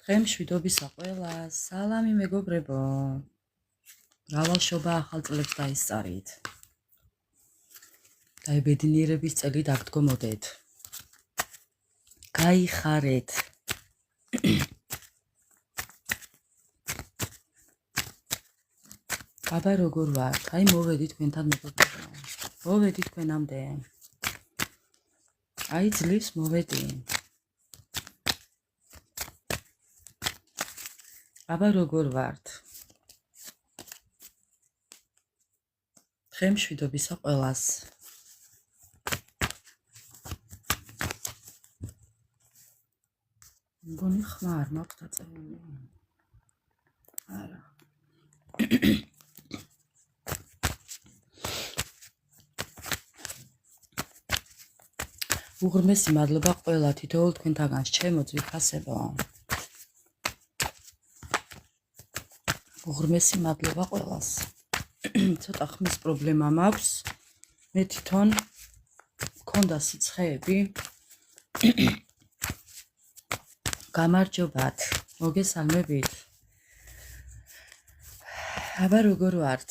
დღემშვიდობისა ყველას, სალამი მეგობრებო. მრავალშობა ახალ წლებს დაისწარით. დაებედნიერების წელი დაგდგომოდეთ. გაიხარეთ. აბა როგორ ვართ? აი მოვედი თქვენთან მეგობრებო. მოვედი თქვენამდე. აი ძლივს მოვედი. აბა როგორ ვართ? დღემშვიდობისა ყველას. მგონი ხმა არ მაქვს დაწერილი. არა. უღრმესი მადლობა ყველა თითოეულ თქვენთაგანს, ჩემო ძვირფასებო. უღრმესი მადლობა ყველას. ცოტა ხმის პრობლემა მაქვს. მე თვითონ მქონდა სიცხეები. გამარჯობათ, მოგესალმებით. აბა როგორ ვართ?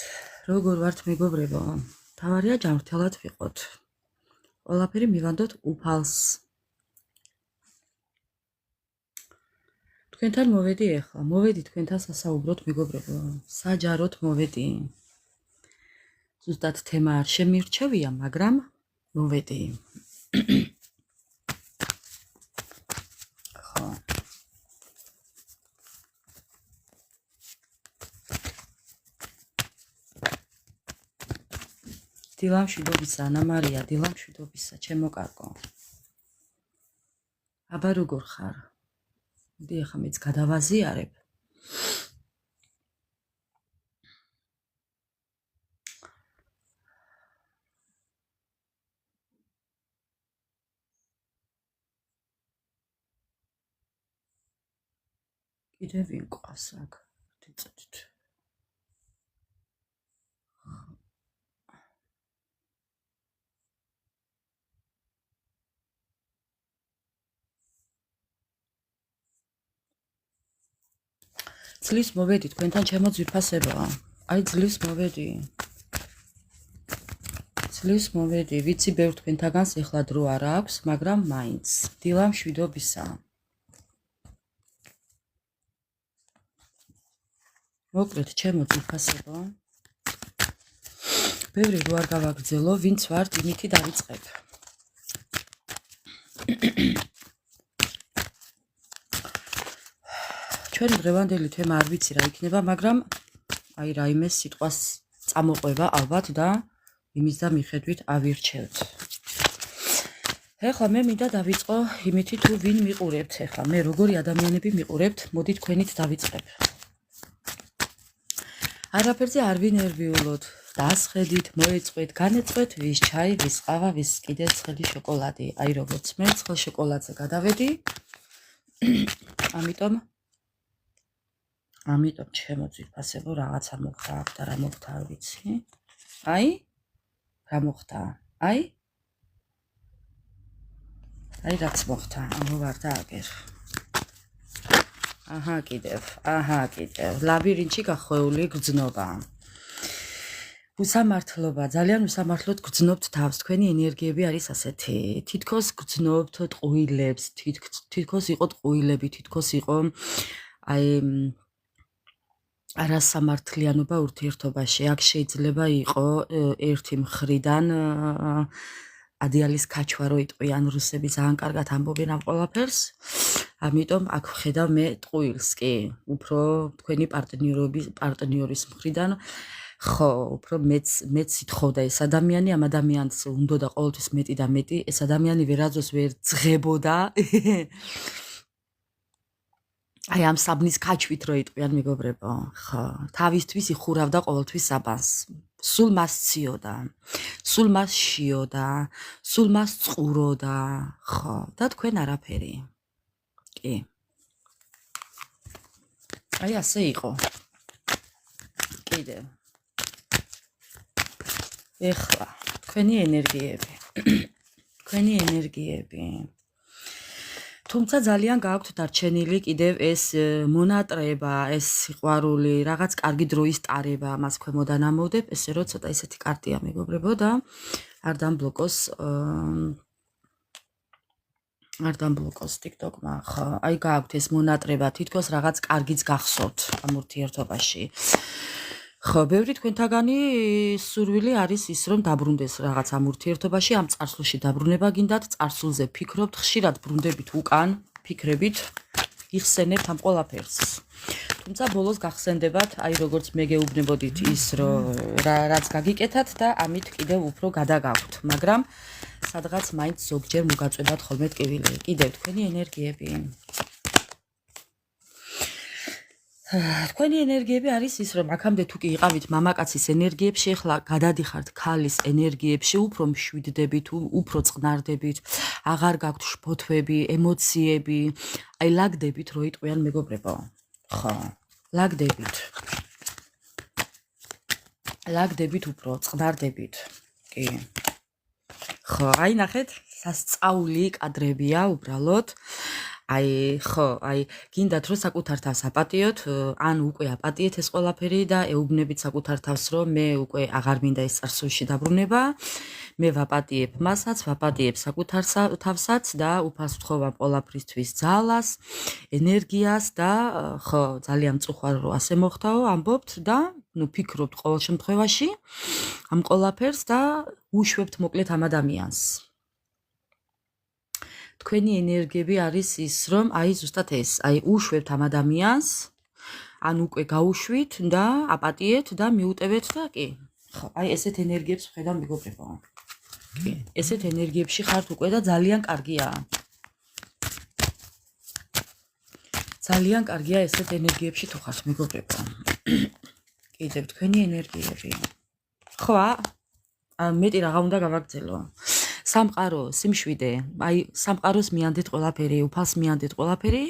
როგორ ვართ მეგობრებო? თავარია ჯანმრთელად ვიყოთ. ყველაფერი მივანდოთ უფალს. თქვენთან მოვედი ახლა, მოვედი თქვენთან სასაუბროთ მეგობრებო. საჯაროდ მოვედი. ზუსტად თემა არ შემირჩევია, მაგრამ მოვედი. ხო. დილამშვიდობისა, ანა მარია, დილამშვიდობისა, ჩემო კარგო. აბა როგორ ხარ? მოდი ახლა მეც გადავაზიარებ. კიდევ ვინ ყავს აქ? დიწოდით. ძლივს მოვედი თქვენთან ჩემო ძვირფასებო. აი ძლივს მოვედი. ძლივს მოვედი. ვიცი ბევრ თქვენთაგანს ეხლა დრო არ აქვს, მაგრამ მაინც. დილამშვიდობისა. მოკლედ ჩემო ძვირფასებო. ბევრი რო არ გავაგრძელო, ვინც ვართ, იმითი დავიწყებ. ჩვენი დღევანდელი თემა არ ვიცი რა იქნება, მაგრამ აი რაიმე სიტყვას წამოყვება ალბათ და იმის და მიხედვით ავირჩევთ. ეხლა მე მინდა დავიწყო იმითი თუ ვინ მიყურებთ ეხლა. მე როგორი ადამიანები მიყურებთ, მოდი თქვენით დავიწყებ. არაფერზე არ ვინერვიულოთ, დასხედით, მოეწყვეთ, განეწყვეთ, ვის ჩაი, ვის ყავა, ვის კიდე ცხელი შოკოლადი. აი როგორც მე ცხელ შოკოლადზე გადავედი. ამიტომ ჩემო ძვირფასებო რაღაცა მოხდა აქ და რა მოხდა არ ვიცი. აი რა მოხდა? აი რაც მოხდა, ამოვარდა აგერ. აჰა კიდევ. ლაბირინთში გახვეული გრძნობა. უსამართლობა, ძალიან უსამართლოდ გრძნობთ თავს, თქვენი ენერგიები არის ასეთი. თითქოს გრძნობთ ტყუილებს, თითქოს იყო ტყუილები, თითქოს იყო აი არასამართლიანობა ურთიერთობაში. აქ შეიძლება იყო ერთი მხრიდან ადიალის კაჩვარო იტყვიან რუსები, ძალიან კარგად ამბობენ ამ ყველაფერს. ამიტომ აქ ვხედავ მე ტყუილს კი, უფრო თქვენი პარტნიორის მხრიდან. ხო, უფრო მეც ითხოვდა ეს ადამიანი, ამ ადამიანს უნდოდა ყოველთვის მეტი და მეტი, ეს ადამიანი ვერაძოს ვერ ძღებოდა. აი ამ საბნის კაჩვით რო იტყვიან მეგობრებო, ხო, თავისთვის იხურავდა ყოველთვის საბანს. სულ მას ციოდა, სულ მას შიოდა, სულ მას წყუროდა, ხო, და თქვენ არაფერი. კი. აი ასე იყო. კიდევ. ეხლა თქვენი ენერგიები. თუმცა ძალიან გააქვთ დარჩენილი კიდევ ეს მონატრება, ეს სიყვარული, რაღაც კარგი დროის ტარება, ამას ქვემოდან ამოვდებ, ესე რომ ცოტა ისეთი კარტია მეგობრებო და არ დამბლოკოს TikTok-მა, ხო, აი გააქვთ ეს მონატრება, თითქოს რაღაც კარგიც გახსოვთ ამ ურთიერთობაში. ხო, ბევრი თქვენთაგანი სურვილი არის ის, რომ დაბრუნდეს რაღაც ამ ურთიერთობაში, ამ წარსულში დაბრუნება გინდათ, წარსულზე ფიქრობთ, ხშირად ბრუნდებით უკან, ფიქრებით, იხსენებთ ამ ყველაფერს. თუმცა ბოლოს გახსენდებათ, აი როგორც მე გეუბნებოდით ის, რომ რაც გაგიკეთათ და ამით კიდევ უფრო გადაგაქვთ, მაგრამ სადღაც მაინც ზოგჯერ მოგაწვებათ ხოლმე ტკივილი. კიდევ თქვენი ენერგიები. თქვენი ენერგიები არის ის, რომ აქამდე თუ კი იყავით მამაკაცის ენერგიებში, ახლა გადადიხართ ქალის ენერგიებში, უფრო მშვიდდებით, უფრო წყნარდებით, აღარ გაქვთ შფოთვები, ემოციები, აი ლაგდებით, რო იტყვიან მეგობრებო. ხო, ლაგდებით. ლაგდებით უფრო, წყნარდებით. კი. ხო, აი ნახეთ, სასწაული კადრებია უბრალოდ. აი, ხო, აი, გინდათ რომ საკუთარ თავს აპატიოთ, ან უკვე აპატიეთ ეს ყველაფერი და ეუბნებით საკუთარ თავს, რომ მე უკვე აღარ მინდა ეს წარსულში დაბრუნება, მე ვაპატიებ მასაც, ვაპატიებ საკუთარ თავსაც და უფალს ვთხოვ ყველაფრისთვის ძალას, ენერგიას და ხო, ძალიან მწუხვარ რომ ასე მოხდაო, ამბობთ და ნუ ფიქრობთ ყოველ შემთხვევაში ამ ყველაფერს და უშვებთ მოკლედ ამ ადამიანს. თქვენი ენერგიები არის ის, რომ აი ზუსტად ეს, აი უშვებთ ამ ადამიანს, ან უკვე გაუშვით და აპატიეთ და მიუტევეთ და კი. ხო, აი ესეთ ენერგიებს ვხედავ მეგობრებო. კი, ესეთ ენერგიებში ხართ უკვე და ძალიან კარგია. ძალიან კარგია ესეთ ენერგიებში თუ ხართ მეგობრებო. კიდევ თქვენი ენერგიები. ხო, მეტი რაღა უნდა გავაგრძელო. სამყარო, სიმშვიდე, აი სამყაროს მიანდეთ ყველაფერი, უფალს მიანდეთ ყველაფერი,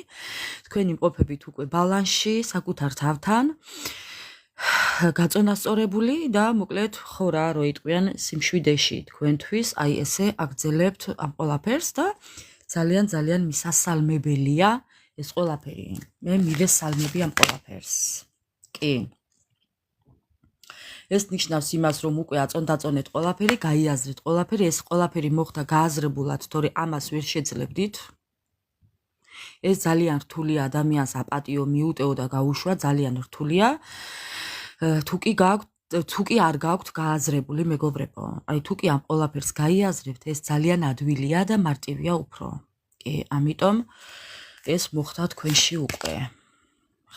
თქვენი მყოფებით უკვე ბალანსში, საკუთარ თავთან, გაწონასწორებული და მოკლედ ხო რა, რო იტყვიან სიმშვიდეში თქვენთვის, აი ესე აგრძელებთ ამ ყველაფერს და ძალიან ძალიან მისასალმებელია ეს ყველაფერი. მე მივესალმები ამ ყველაფერს. კი. ეს ნიშნავს იმას, რომ უკვე აწონდაწონეთ ყველაფერი, გაიაზრეთ ყველაფერი, ეს ყველაფერი მოხდა გააზრებულად, თორე ამას ვერ შეძლებდით. ეს ძალიან რთულია ადამიანს აპატიო მიუტეო და გაუშვა, ძალიან რთულია. თუ კი არ გაქვთ გააზრებული მეგობრებო, აი თუ კი ამ ყველაფერს გაიაზრებთ, ეს ძალიან ადვილია და მარტივია უფრო. კი, ამიტომ ეს მოხდა თქვენში უკვე.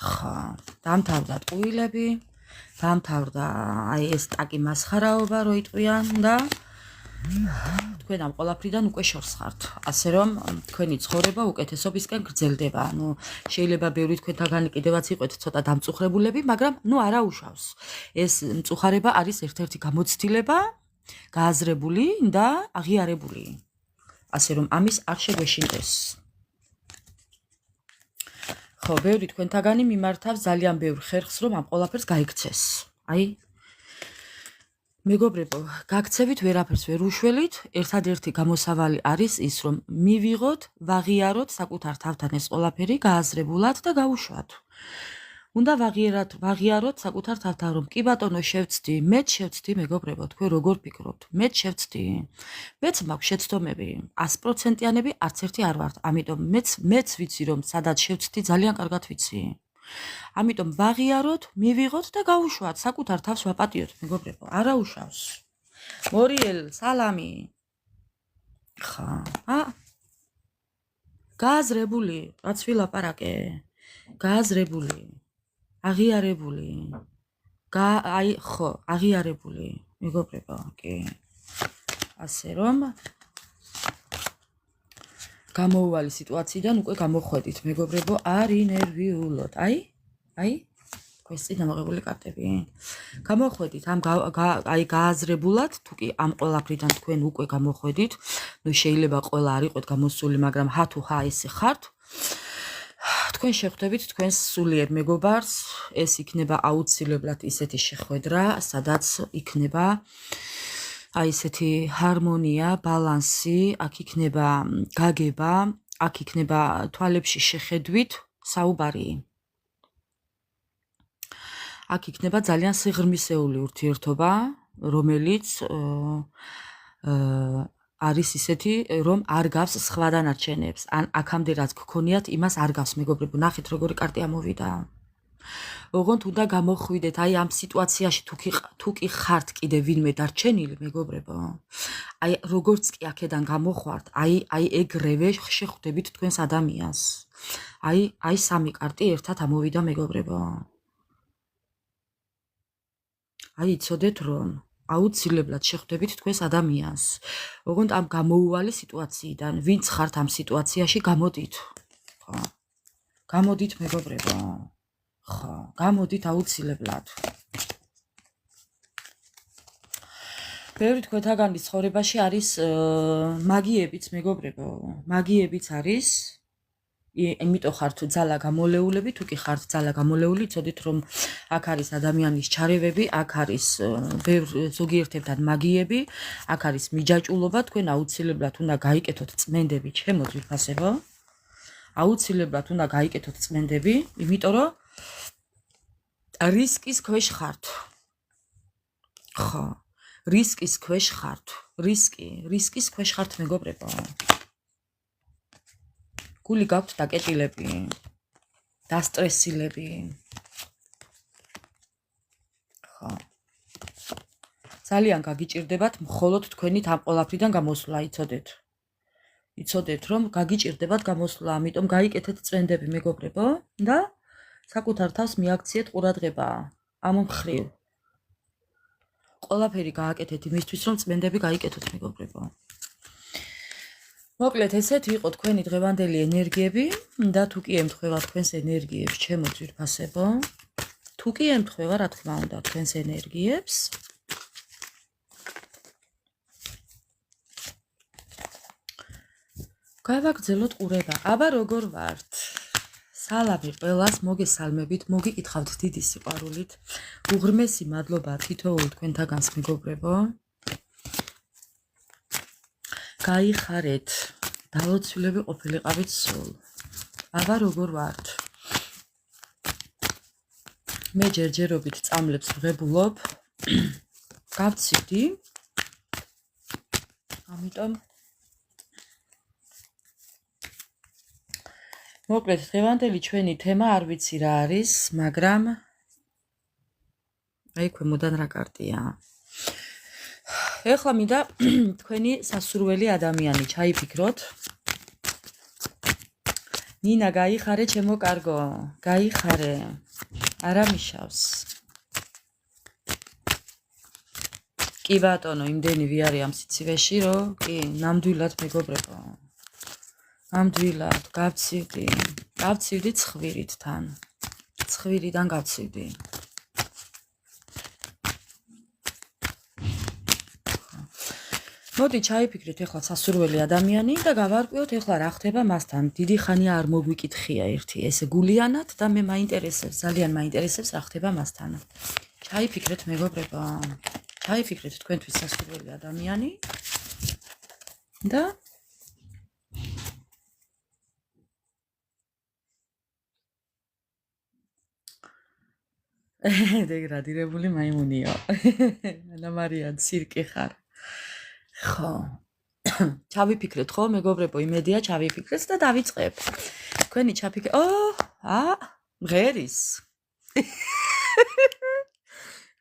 ხა, დამთავრდა ტყუილები. დამთავრდა აი ეს ტაკი მასხარაობა რო იტყვიან და თქვენ ამ ყველაფრიდან უკვე შორს ხართ. ასე რომ თქვენი ცხოვრება უკეთესობისკენ გრძელდება. ანუ შეიძლება ბევრი თქვენთაგანი კიდევაც იყოთ ცოტა დამწუხრებულები, მაგრამ ნუ არა უშავს. ეს მწუხარება არის ერთ-ერთი გამოცდილება, გააზრებული და აღიარებული. ასე რომ ამის არ შეგვეშინდეს. ხო, ბევრი თქვენთაგანი მიმართავს ძალიან ბევრ ხერხს, რომ ამ ყველაფერს გაიქცეს. აი, მეგობრებო, გაქცევით ვერაფერს ვერ უშველით, ერთადერთი გამოსავალი არის ის, რომ მივიღოთ, ვაღიაროთ საკუთარ თავთან ეს ყველაფერი გააზრებულად და გაუშვათ. უნდა ვაღიაროთ საკუთარ თავთან, რომ კი ბატონო შევცდი, მეც შევცდი მეგობრებო, თქვენ როგორ ფიქრობთ? მეც შევცდი. მეც მაქვს შეცდომები, 100%-იანები არც ერთი არ ვართ. ამიტომ მეც ვიცი რომ სადაც შევცდი, ძალიან კარგად ვიცი. ამიტომ ვაღიაროთ, მივიღოთ და გაუშვათ, საკუთარ თავს ვაპატიოთ მეგობრებო, არა უშავს. მორიელ, სალამი. ხა, გააზრებული, რაც ვილაპარაკე. გააზრებული. აღიარებული. აი, ხო, აღიარებული, მეგობრებო, კი. ასე რომ გამოუვალი სიტუაციიდან უკვე გამოხვედით, მეგობრებო, არ ინერვიულოთ. აი, questions ამოღებული კარტები. გამოხვედით, აი გააზრებულად, თუ კი ამ ყველაფრიდან თქვენ უკვე გამოხვედით, ნუ შეიძლება ყველა არ იყოთ გამოსული, მაგრამ თუ ესე ხართ, თქვენ შეხვდებით თქვენს სულიერ მეგობარს, ეს იქნება აუცილებლად ისეთი შეხვედრა, სადაც იქნება აი ესეთი ჰარმონია, ბალანსი, აქ იქნება გაგება, აქ იქნება თვალებში შეხედვით საუბარი. აქ იქნება ძალიან სიღრმისეული ურთიერთობა, რომელიც არის ისეთი, რომ არ გავს სხვა დანარჩენებს. ან აქამდე რაც გქონიათ, იმას არ გავს, მეგობრებო. ნახეთ, როგორი კარტი ამოვიდა. ოღონდ უნდა გამოხვიდეთ, აი ამ სიტუაციაში თუ კი ხართ კიდე ვინმე დარჩენილი, მეგობრებო. აი როგორც კი აქედან გამოხვართ, აი ეგრევე შეხვდებით თქვენს ადამიანს. აი სამი კარტი ერთად ამოვიდა, მეგობრებო. აი იცოდეთ რომ აუცილებლად შეხვდებით თქვენს ადამიანს. ოღონდ ამ გამოუვალი სიტუაციიდან, ვინც ხართ ამ სიტუაციაში, გამოდით. ხო. გამოდით, მეგობრებო. ხო, გამოდით აუცილებლად. ბევრი თქვენთაგანის ცხოვრებაში არის მაგიებიც, მეგობრებო. მაგიებიც არის. იმიტომ ხართ ძალა გამოლეულები, თუ კი ხართ ძალა გამოლეული, იცოდეთ რომ აქ არის ადამიანის ჩარევები, აქ არის ზოგიერთებთან მაგიები, აქ არის მიჯაჭულობა, თქვენ აუცილებლად უნდა გაიკეთოთ წმენდები, ჩემო ძვირფასებო. აუცილებლად უნდა გაიკეთოთ წმენდები, იმიტომ რომ რისკის ქვეშ ხართ. ხო, რისკის ქვეშ ხართ. რისკის ქვეშ ხართ, მეგობრებო. გული გაქვთ დაკეტილები, დასტრესილები. ხო. ძალიან გაგიჭირდებათ მხოლოდ თქვენით ამ ყველაფრიდან გამოსვლა, იცოდეთ. იცოდეთ რომ გაგიჭირდებათ გამოსვლა, ამიტომ გაიკეთეთ წმენდები, მეგობრებო და საკუთარ თავს მიაქციეთ ყურადღება ამ მხრივ. ყველაფერი გააკეთეთ იმისთვის, რომ წმენდები გაიკეთოთ, მეგობრებო. მოკლედ ესეთი იყო თქვენი დღევანდელი ენერგიები და თუ კი ემთხვევა თქვენს ენერგიებს, ჩემო ძვირფასებო, თუ კი ემთხვევა, რა თქმა უნდა, თქვენს ენერგიებს, გავაგრძელოთ ყურება. აბა როგორ ვართ? სალამი ყველას, მოგესალმებით, მოგიკითხავთ დიდი სიყვარულით. უღრმესი მადლობა თითოეულ თქვენთაგანს, მეგობრებო. გაიხარეთ, დალოცვილები ყოფილიყავით სულ. აბა როგორ ვართ? მე ჯერჯერობით წამლებს ვღებულობ. გავცივდი. ამიტომ მოკლედ დღევანდელი ჩვენი თემა არ ვიცი რა არის, მაგრამ აი ქვემოდან რა კარტია. ეხლა მინდა თქვენი სასურველი ადამიანი ჩაიფიქროთ. ნინა, გაიხარე ჩემო კარგო, გაიხარე. არა მიშავს. კი ბატონო, იმდენი ვიარე ამ სიცივეში, რომ კი, ნამდვილად მეგობრებო. ნამდვილად, გავცივდი ცხვირიდან. ცხვირიდან გავცივდი. მოდი ჩაიფიქრეთ ეხლა სასურველი ადამიანი და გავარკვიოთ ეხლა რა ხდება მასთან. დიდი ხანია არ მოგვიკითხია ერთი ესე გულიანად და მე მაინტერესებს, ძალიან მაინტერესებს რა ხდება მასთან. ჩაიფიქრეთ მეგობრებო. ჩაიფიქრეთ თქვენთვის სასურველი ადამიანი და დეგრადირებული მაიმუნიო. ანა მარია ცირკი ხარ. ხო. ჩავიფიქრეთ ხო მეგობრებო, იმედია ჩავიფიქრეთ და დავიწყებ. თქვენი ჩაფიქრე. მღერის.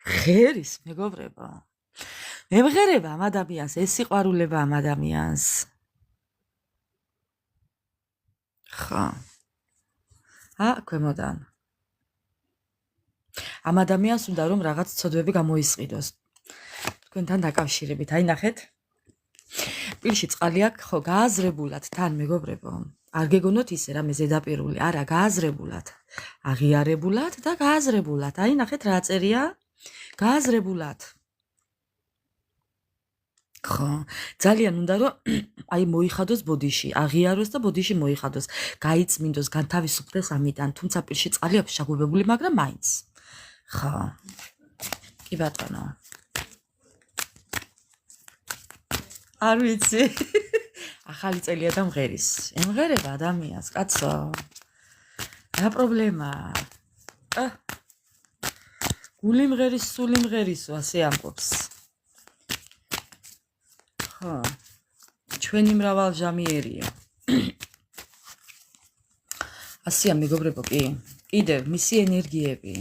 მღერის მეგობრებო. მემღერება ამ ადამიანს, ეს სიყვარულება ამ ადამიანს. ხო. ქვემოდან. ამ ადამიანს უნდა რომ რაღაც ცოდვები გამოისყიდოს. თქვენთან დაკავშირებით, აი ნახეთ. პირში წყალი აქვს, ხო, გააზრებულად თან მეგობრებო. არ გეგონოთ ისე რამე ზედაპირული, არა, გააზრებულად. აღიარებულად და გააზრებულად. აი ნახეთ რა წერია? გააზრებულად. ხო, ძალიან უნდა რომ აი მოიხადოს ბოდიში, აღიაროს და ბოდიში მოიხადოს, გაიწმინდოს, განთავისუფლდეს ამიდან, თუმცა პირში წყალი აქვს შეგუბებული, მაგრამ მაინც. ხო. კი ბატონო. არ ვიცი. ახალი წელია და მღერის. ემღერება ადამიანს, კაცო. რა პრობლემაა? გული მღერის, სული მღერისო, ასე ამბობს. ხო. ჩვენი მრავალჟამიერია. ასია მეგობრებო, კი. კიდევ მისი ენერგიები,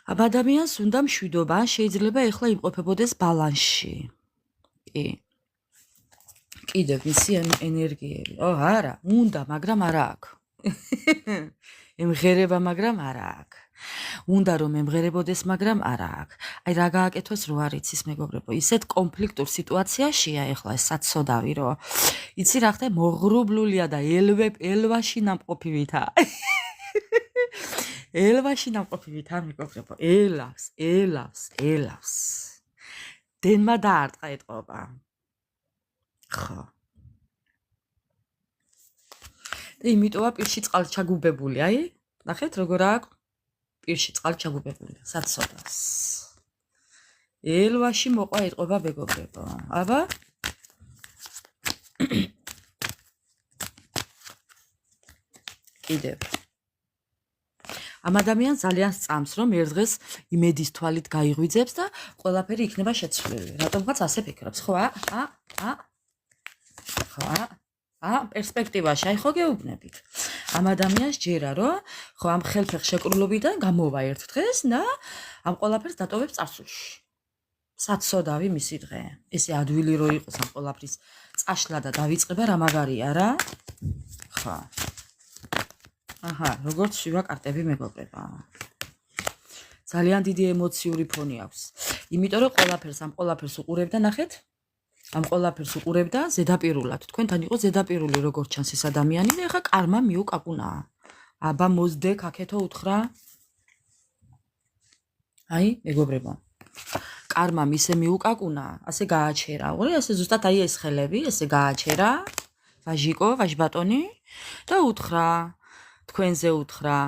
ამ ადამიანს უნდა მშვიდობა, შეიძლება ეხლა იმყოფებოდეს ბალანსში. კი. კიდევ მისი ენერგიები. არა, უნდა, მაგრამ არა აქვს. ემღერება, მაგრამ არა აქვს. უნდა რომ ემღერებოდეს, მაგრამ არა აქვს. აი რა გააკეთოს რო არ იცის მეგობრებო, ისეთ კონფლიქტურ სიტუაციაშია ეხლა ეს საცოდავი, რომ იცი რა ხდება, მოღრუბლულია და ელვაში ნამყოფივითა. ელვაში ნამყოფივითა მეგობრებო, ელავს. დენმა დაარტყა ეთყობა. ხო. და იმიტომა პირში წყალი ჩაგუბებული, აი, ნახეთ როგორ აქვს პირში წყალი ჩაგუბებული, საცოდავს. ელვაში მოყვა ეთყობა მეგობრებო. აბა კიდევ ამ ადამიანს ძალიან სწამს, რომ ერთ დღეს იმედის თვალით გაიღვიძებს და ყველაფერი იქნება შეცვლილი. რატომღაც ასე ფიქრობს, ხო? პერსპექტივაში, აი ხო გეუბნებით. ამ ადამიანს ჯერა, რომ ხო ამ ხელფეხ შეკრულობიდან გამოვა ერთ დღეს და ამ ყველაფერს დატოვებს წარსულში. საცოდავი მისი დღე. ესე ადვილი რო იყოს ამ ყველაფრის წაშლა და დავიწყება რა მაგარია რა? ხო. როგორც შივა კარტები მეგობრება. ძალიან დიდი ემოციური ფონი აქვს. იმიტომ რომ ამ ყველაფერს უყურებდა, ნახეთ? ამ ყველაფერს უყურებდა ზედაპირულად. თქვენთან იყო ზედაპირული როგორც ჩანს ეს ადამიანი და ეხა კარმა მიუკაკუნა. აბა მოსდე ქაქეთო უთხრა. აი, მეგობრებო. კარმა მისე მიუკაკუნა, ასე გააჩერა. ოღონდ ასე ზუსტად აი ეს ხელები, ესე გააჩერა. ვაჟიკო, ვაჟბატონი და უთხრა. თქვენზე უთხრა,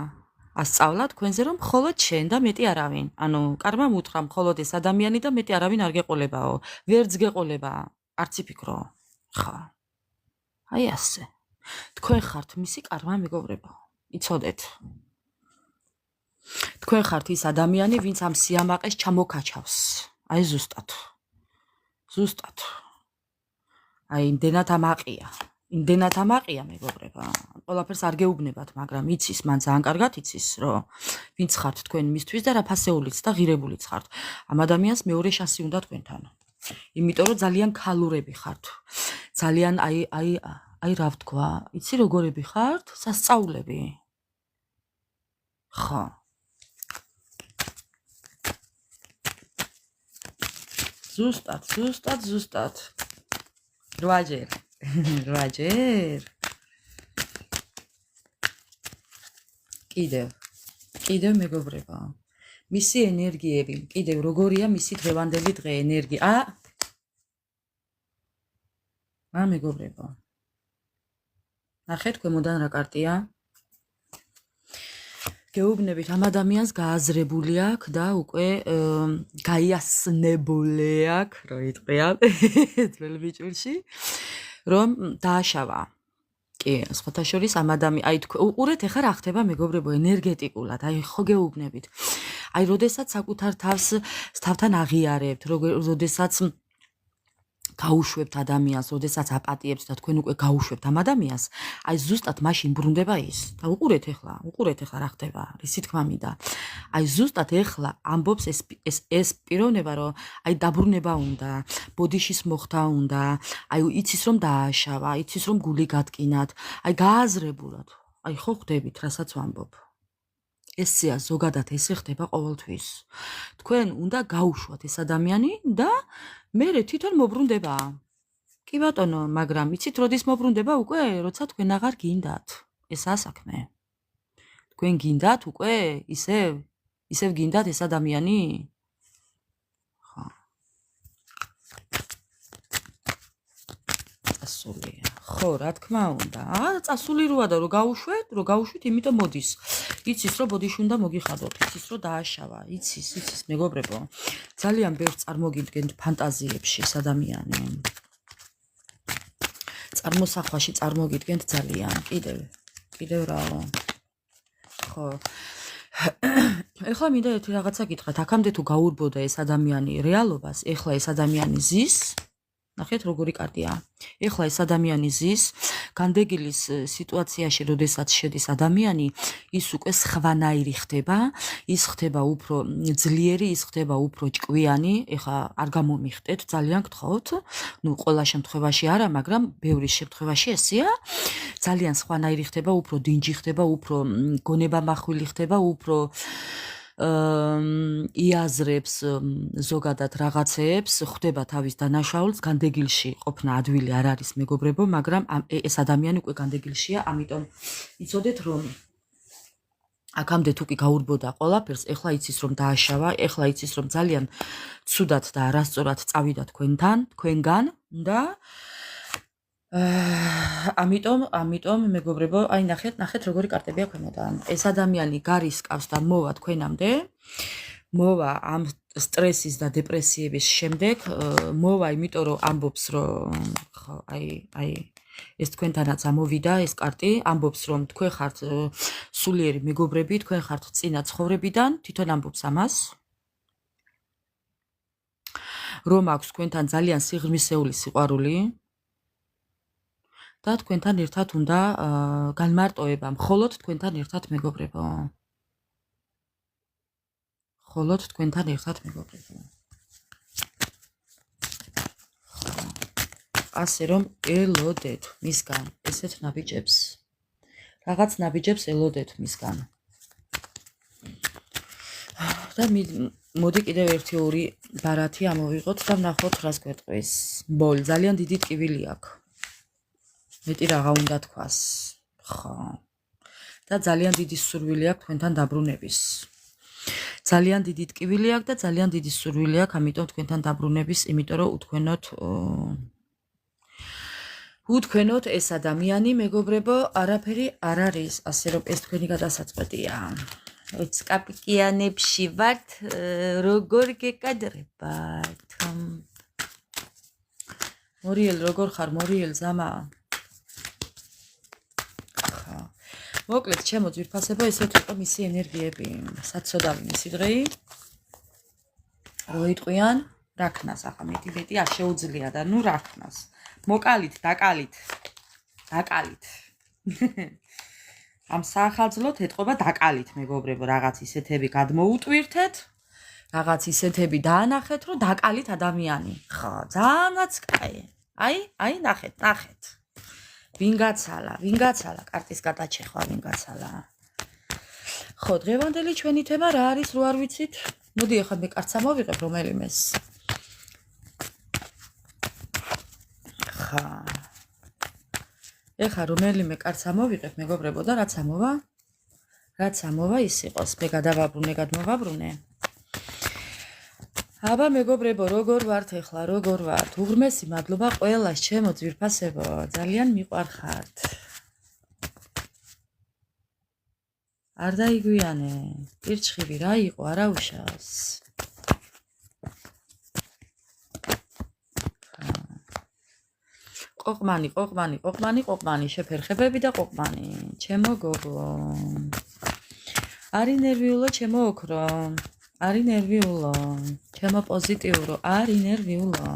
ასწავლა თქვენზე რომ მხოლოდ შენ და მეტი არავინ. ანუ კარმა უთხრა მხოლოდ ეს ადამიანი და მეტი არავინ არ გეყოლებაო. ვერც გეყოლება, არც იფიქრო. ხა. აი ასე. თქვენ ხართ მისი კარმა მეგობრებო. იცოდეთ. თქვენ ხართ ის ადამიანი, ვინც ამ სიამაყეს ჩამოკაჩავს. აი ზუსტად. აი იმდენად ამაყია მეგობრება. ყველაფერს არ გეუბნებათ, მაგრამ იცის, მან ძალიან კარგად იცის, რომ ვინც ხართ თქვენ მისთვის და რა ფასეულიც და ღირებულიც ხართ. ამ ადამიანს მეორე შანსი უნდა თქვენთან. იმიტომ რომ ძალიან ქალურები ხართ. ძალიან აი რა ვთქვა, იცი როგორები ხართ? სასწაულები. ხო. ზუსტად. რვაჯერ. კიდევ მეგობრება. მისი ენერგიები, კიდევ როგორია მისი დღევანდელი დღე ენერგია. მეგობრება. ნახეთ ქვემოდან რა კარტია. გეუბნებით ამ ადამიანს გააზრებული აქვს და უკვე გაიასნებული აქვს, რო იტყვია ძველ ბიჭურში, რომ დააშავა. კი, სხვათა შორის ამ აი უყურეთ ეხლა რა ხდება მეგობრებო ენერგეტიკულად, აი ხო გეუბნებით. აი როდესაც საკუთარ თავთან აღიარებთ, როდესაც გაუშვებთ ადამიანს, როდესაც აპატიებს და თქვენ უკვე გაუშვებთ ამ ადამიანს, აი ზუსტად მაშინ ბრუნდება ის. და უყურეთ ეხლა რა ხდება, რისი თქმა მინდა. აი ზუსტად ეხლა ამბობს ეს პიროვნება, რომ აი დაბრუნება უნდა, ბოდიშის მოხდა უნდა, აი იცის რომ დააშავა, იცის რომ გული გატკინათ, აი გააზრებულად. აი ხო ხდებით, რასაც ვამბობ. ესეა ზოგადად ესე ხდება ყოველთვის. თქვენ უნდა გაუშვათ ეს ადამიანი და მერე თვითონ მობრუნდება. კი ბატონო, მაგრამ იცით როდის მობრუნდება უკვე, როცა თქვენ აღარ გინდათ. ესაა საქმე. თქვენ გინდათ უკვე ისევ გინდათ ეს ადამიანი? ხო. წასულია. ხო, რა თქმა უნდა. წასული როა და რო გაუშვით, იმიტომ მოდის. იცის რომ ბოდიში უნდა მოგიხადოთ, იცის რომ დააშავა, იცის მეგობრებო. ძალიან ბევრს წარმოგიდგენთ ფანტაზიებში ეს ადამიანი. წარმოსახვაში წარმოგიდგენთ ძალიან. კიდევ რაო. ხო. ეხლა მინდა ერთი რაღაცა გითხრათ, აქამდე თუ გაურბოდა ეს ადამიანი რეალობას, ეხლა ეს ადამიანი ზის, ნახეთ როგორი კარტია. ეხლა ეს ადამიანი ზის, განდეგილის სიტუაციაში, როდესაც შედის ადამიანი, ის უკვე სხვანაირი ხდება, ის ხდება უფრო ძლიერი, ის ხდება უფრო ჭკვიანი, ეხლა არ გამომიხტეთ, ძალიან გთხოვთ, ნუ ყველა შემთხვევაში არა, მაგრამ ბევრი შემთხვევაში ესეა. ძალიან სხვანაირი ხდება, უფრო დინჯი ხდება, უფრო გონებამახვილი ხდება, უფრო იაზრებს ზოგადად რაღაცეებს, ხვდება თავის დანაშაულს, განდეგილში ყოფნა ადვილი არ არის მეგობრებო, მაგრამ ეს ადამიანი უკვე განდეგილშია, ამიტომ იცოდეთ რომ აქამდე თუ კი გაურბოდა ყველაფერს, ეხლა იცის რომ დააშავა, ეხლა იცის რომ ძალიან ცუდად და არასწორად წავიდა თქვენგან და ამიტომ მეგობრებო, აი ნახეთ როგორი კარტებია ქვემოდან. ეს ადამიანი გარისკავს და მოვა თქვენამდე, მოვა ამ სტრესის და დეპრესიების შემდეგ, მოვა იმიტომ რომ ამბობს რომ ხო, აი ეს თქვენთანაც ამოვიდა ეს კარტი, ამბობს რომ თქვენ ხართ სულიერი მეგობრები, თქვენ ხართ წინა ცხოვრებიდან, თვითონ ამბობს ამას. რომ აქვს თქვენთან ძალიან სიღრმისეული სიყვარული და თქვენთან ერთად უნდა განმარტოება, მხოლოდ თქვენთან ერთად მეგობრებო. მხოლოდ თქვენთან ერთად მეგობრებო. ასე რომ ელოდეთ მისგან ესეთ ნაბიჯებს. რაღაც ნაბიჯებს ელოდეთ მისგან. და მოდი კიდევ ერთი ორი ბარათი ამოვიღოთ და ვნახოთ რას გვეტყვის. ბოლ, ძალიან დიდი ტკივილი აქვს. მეტი რაღა უნდა თქვას. ხო. და ძალიან დიდი სურვილი აქვს თქვენთან დაბრუნების. ძალიან დიდი ტკივილი აქვს და ძალიან დიდი სურვილი აქვს, ამიტომ თქვენთან დაბრუნების, იმიტომ რომ უთქვენოთ ეს ადამიანი, მეგობრებო, არაფერი არ არის, ასე რომ ეს თქვენი გადასაწყვეტია. ოჩკაპიკიანებში ვართ, როგორ გეკადრებათ. მორიელ, როგორ ხარ, მორიელ ზამა? მოკლედ, ჩემო ძვირფასებო, ესეთ იყო მისი ენერგიები. საცოდავი მისი დღეი. როიტყვიან, რა ქნას ახლა მეტი არ შეუძლია და ნუ რა ქნას. მოკალით, დაკალით. ამ საახალწლოთ ეთყობა დაკალით, მეგობრებო, რაღაც ისეთები გადმოუტვირთეთ, რაღაც ისეთები დაანახეთ, რომ დაკალით ადამიანი. ხო, ძალიანაც კაი. აი, ნახეთ. ვინ გაცალა, კარტის გადაჭეხვა ვინ გაცალა. ხო, დღევანდელი ჩვენი თემა რა არის, რო არ ვიცით? მოდი ახლა მე კარტს ამოვიღებ რომელიმეს. ხა. ეხლა რომელიმე კარტს ამოვიღებ, მეგობრებო, და რაც ამოვა ის იყოს. მე გადმოვაბრუნე. აბა მეგობრებო, როგორ ვართ ეხლა, როგორ ვართ? უღრმესი მადლობა ყველას, ჩემო ძვირფასებო, ძალიან მიყვარხართ. არ დაიგვიანე, პირჩხიბი რა იყო, არა უშავს. ყოყმანი, შეფერხებები და ყოყმანი, ჩემო გოგო. არი ნერვიულო, ჩემო ოქრო. არი ნერვიულო, ჩემო პოზიტივურო, არი ნერვიულო.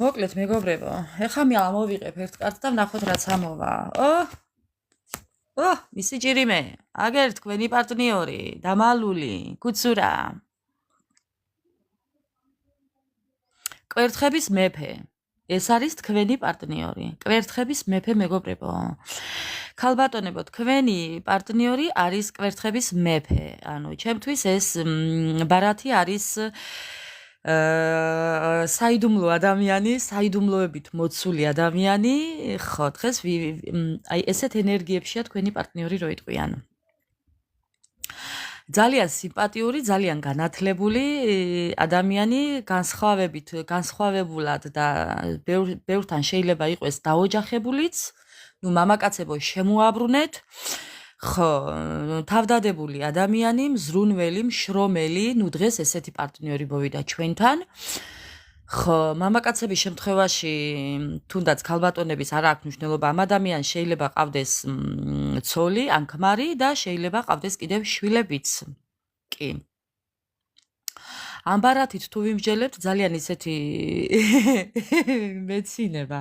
მოკლედ მეგობრებო, ეხლა მე ამოვიღებ ერთ კარტს და ვნახოთ რაც ამოვა. მისი ჭირიმე, აგერ თქვენი პარტნიორი, დამალული, კუცურა. კვერთხების მეფე. ეს არის თქვენი პარტნიორი. კვერთხების მეფე, მეგობრებო. ქალბატონებო, თქვენი პარტნიორი არის კვერთხების მეფე. ანუ ჩემთვის ეს ბარათი არის საიდუმლო ადამიანი, საიდუმლოებით მოცული ადამიანი. ხო, დღეს აი ესეთ ენერგიებშია თქვენი პარტნიორი როიტყვიან. ძალიან სიმპათიური, ძალიან განათლებული ადამიანი, განსხვავებულად და ბევრთან შეიძლება იყოს დაოჯახებულიც, ნუ მამაკაცებო შემოაბრუნეთ. ხო, თავდადებული ადამიანი, მზრუნველი, მშრომელი, ნუ დღეს ესეთი პარტნიორი მოვიდა ჩვენთან. ხო, მამაკაცების შემთხვევაში თუნდაც ქალბატონების არ აქვს მნიშვნელობა, ამ ადამიანს შეიძლება ყავდეს ცოლი ან ქმარი და შეიძლება ყავდეს კიდევ შვილებიც. კი. ამ ბარათით თუ ვიმსჯელებთ, ძალიან ისეთი მეცინება.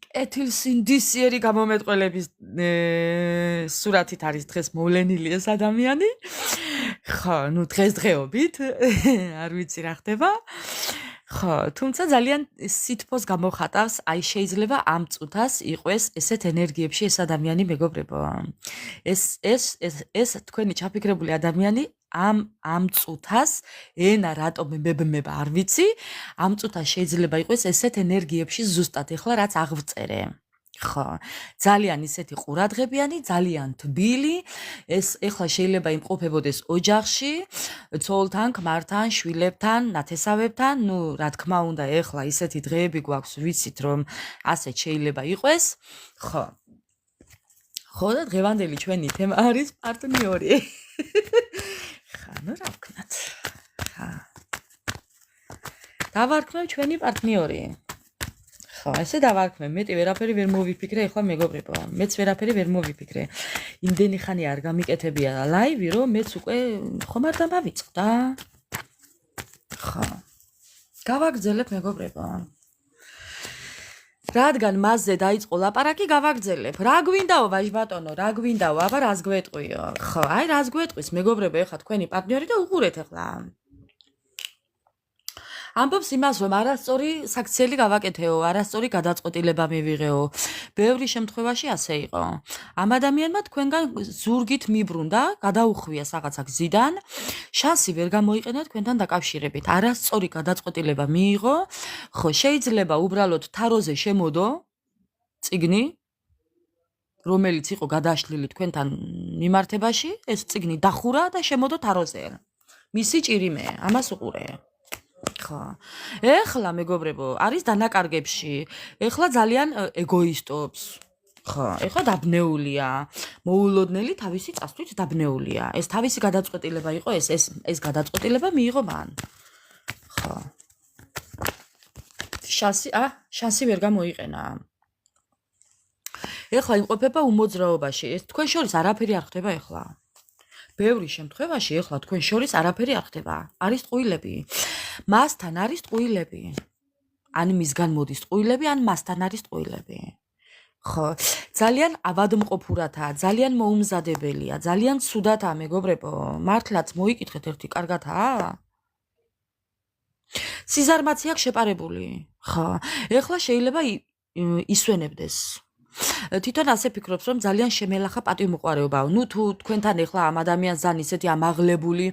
კეთილსინდისიერი გამომეტყველების სურათით არის დღეს მოვლენილი ეს ადამიანი. ხო, ნუ დღესდღეობით არ ვიცი რა ხდება. ხო, თუმცა ძალიან სითბოს გამოხატავს, აი შეიძლება ამ წუთას იყოს ესეთ ენერგიებში ეს ადამიანი, მეგობრებო. ეს თქვენი ჩაფიქრებული ადამიანი ამ წუთას ენა რატომ მებმება არ ვიცი, ამ წუთას შეიძლება იყოს ესეთ ენერგიებში ზუსტად ეხლა რაც აღვწერე. ხო, ძალიან ისეთი ყურადღებიანი, ძალიან თბილი, ეს ეხლა შეიძლება იმყოფებოდეს ოჯახში, ცოლთან, ქმართან, შვილებთან, ნათესავებთან, ნუ რა თქმა უნდა, ეხლა ისეთი დღეები გვაქვს, ვიცით რომ ასე შეიძლება იყოს. ხო. ხო და დღევანდელი ჩვენი თემა არის პარტნიორი. ხა, ნუ რა ვქნათ. ხა. დავარქმევ ჩვენი პარტნიორი. ხო, ესე დავარქმევ, მეტი ვერაფერი ვერ მოვიფიქრე, ეხლა მეგობრებო, მეც ვერაფერი ვერ მოვიფიქრე. იმდენი ხანი არ გამიკეთებია ლაივი, რომ მეც უკვე ხომ არ დამავიწყდა. ხო. გავაგრძელებ, მეგობრებო. რადგან მასზე დაიწყო ლაპარაკი, გავაგრძელებ. რა გვინდაო, ვაჟბატონო, რა გვინდაო, აბა რას გვეტყვიო? ხო, აი რას გვეტყვის, მეგობრებო, ეხლა თქვენი პარტნიორი და უყურეთ ეხლა. ამბობს იმას, რომ არასწორი საქციელი გავაკეთეო, არასწორი გადაწყვეტილება მივიღეო. ბევრი შემთხვევაში ასე იყო. ამ ადამიანმა თქვენგან ზურგით მიბრუნდა, გადაუხვია რაღაცა გზიდან, შანსი ვერ გამოიყენა თქვენთან დაკავშირებით. არასწორი გადაწყვეტილება მიიღო, ხო, შეიძლება უბრალოდ თაროზე შემოდო წიგნი, რომელიც იყო გადაშლილი თქვენთან მიმართებაში, ეს წიგნი დახურა და შემოდო თაროზე. მისი ჭირიმე, ამას უყურე. ხო. ეხლა მეგობრებო, არის დანაკარგებში. ეხლა ძალიან ეგოისტობს. ხო, ეხლა დაბნეულია. მოულოდნელი თავისი წასვლით დაბნეულია. ეს თავისი გადაწყვეტილება იყო, ეს გადაწყვეტილება მიიღო მან. ხო. შანსი ვერ გამოიყენა. ეხლა იმყოფება უმოძრაობაში. ეს თქვენ შორის არაფერი არ ხდება ეხლა. ბევრი შემთხვევაში ეხლა თქვენ შორის არაფერი არ ხდება. არის ტყუილები. მასთან არის ტყუილები. ან მისგან მოდის ტყუილები, ან მასთან არის ტყუილები. ხო, ძალიან ავადმყოფურათაა, ძალიან მოუმზადებელია, ძალიან ცუდათაა, მეგობრებო. მართლაც მოიკითხეთ ერთი კარგათაა? სიზარმაცე აქვს შეპარებული. ხო, ეხლა შეიძლება ისვენებდეს. თვითონ ასე ფიქრობს, რომ ძალიან შემელახა პატივმოყვარეობაა. ნუ თუ თქვენთან ეხლა ამ ადამიანს ძალიან ისეთი ამაღლებული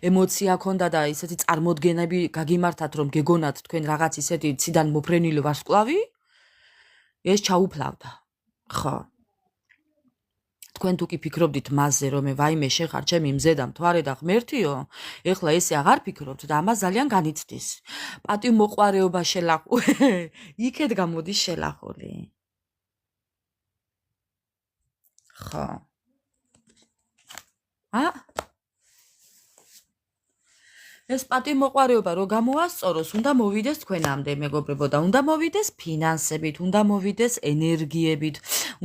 ემოცია ქონდა და ისეთი წარმოდგენები გაგიმართათ, რომ გეგონათ თქვენ რაღაც ისეთი ციდან მოფრენილი ვარსკვლავი, ეს ჩაუფლავდა. ხო. თქვენ თუ კი ფიქრობდით მასზე, რომ ვაიმე შეხარ ჩემი მზე და მთვარე და ღმერთიო, ეხლა ესე აღარ ფიქრობთ და ამას ძალიან განიცდის. პატივმოყვარეობა შელახული. იქეთ გამოდის შელახული. ხო. ეს პატივმოყვარეობა რო გამოასწოროს, უნდა მოვიდეს თქვენამდე, მეგობრებო, და უნდა მოვიდეს ფინანსებით, უნდა მოვიდეს ენერგიებით,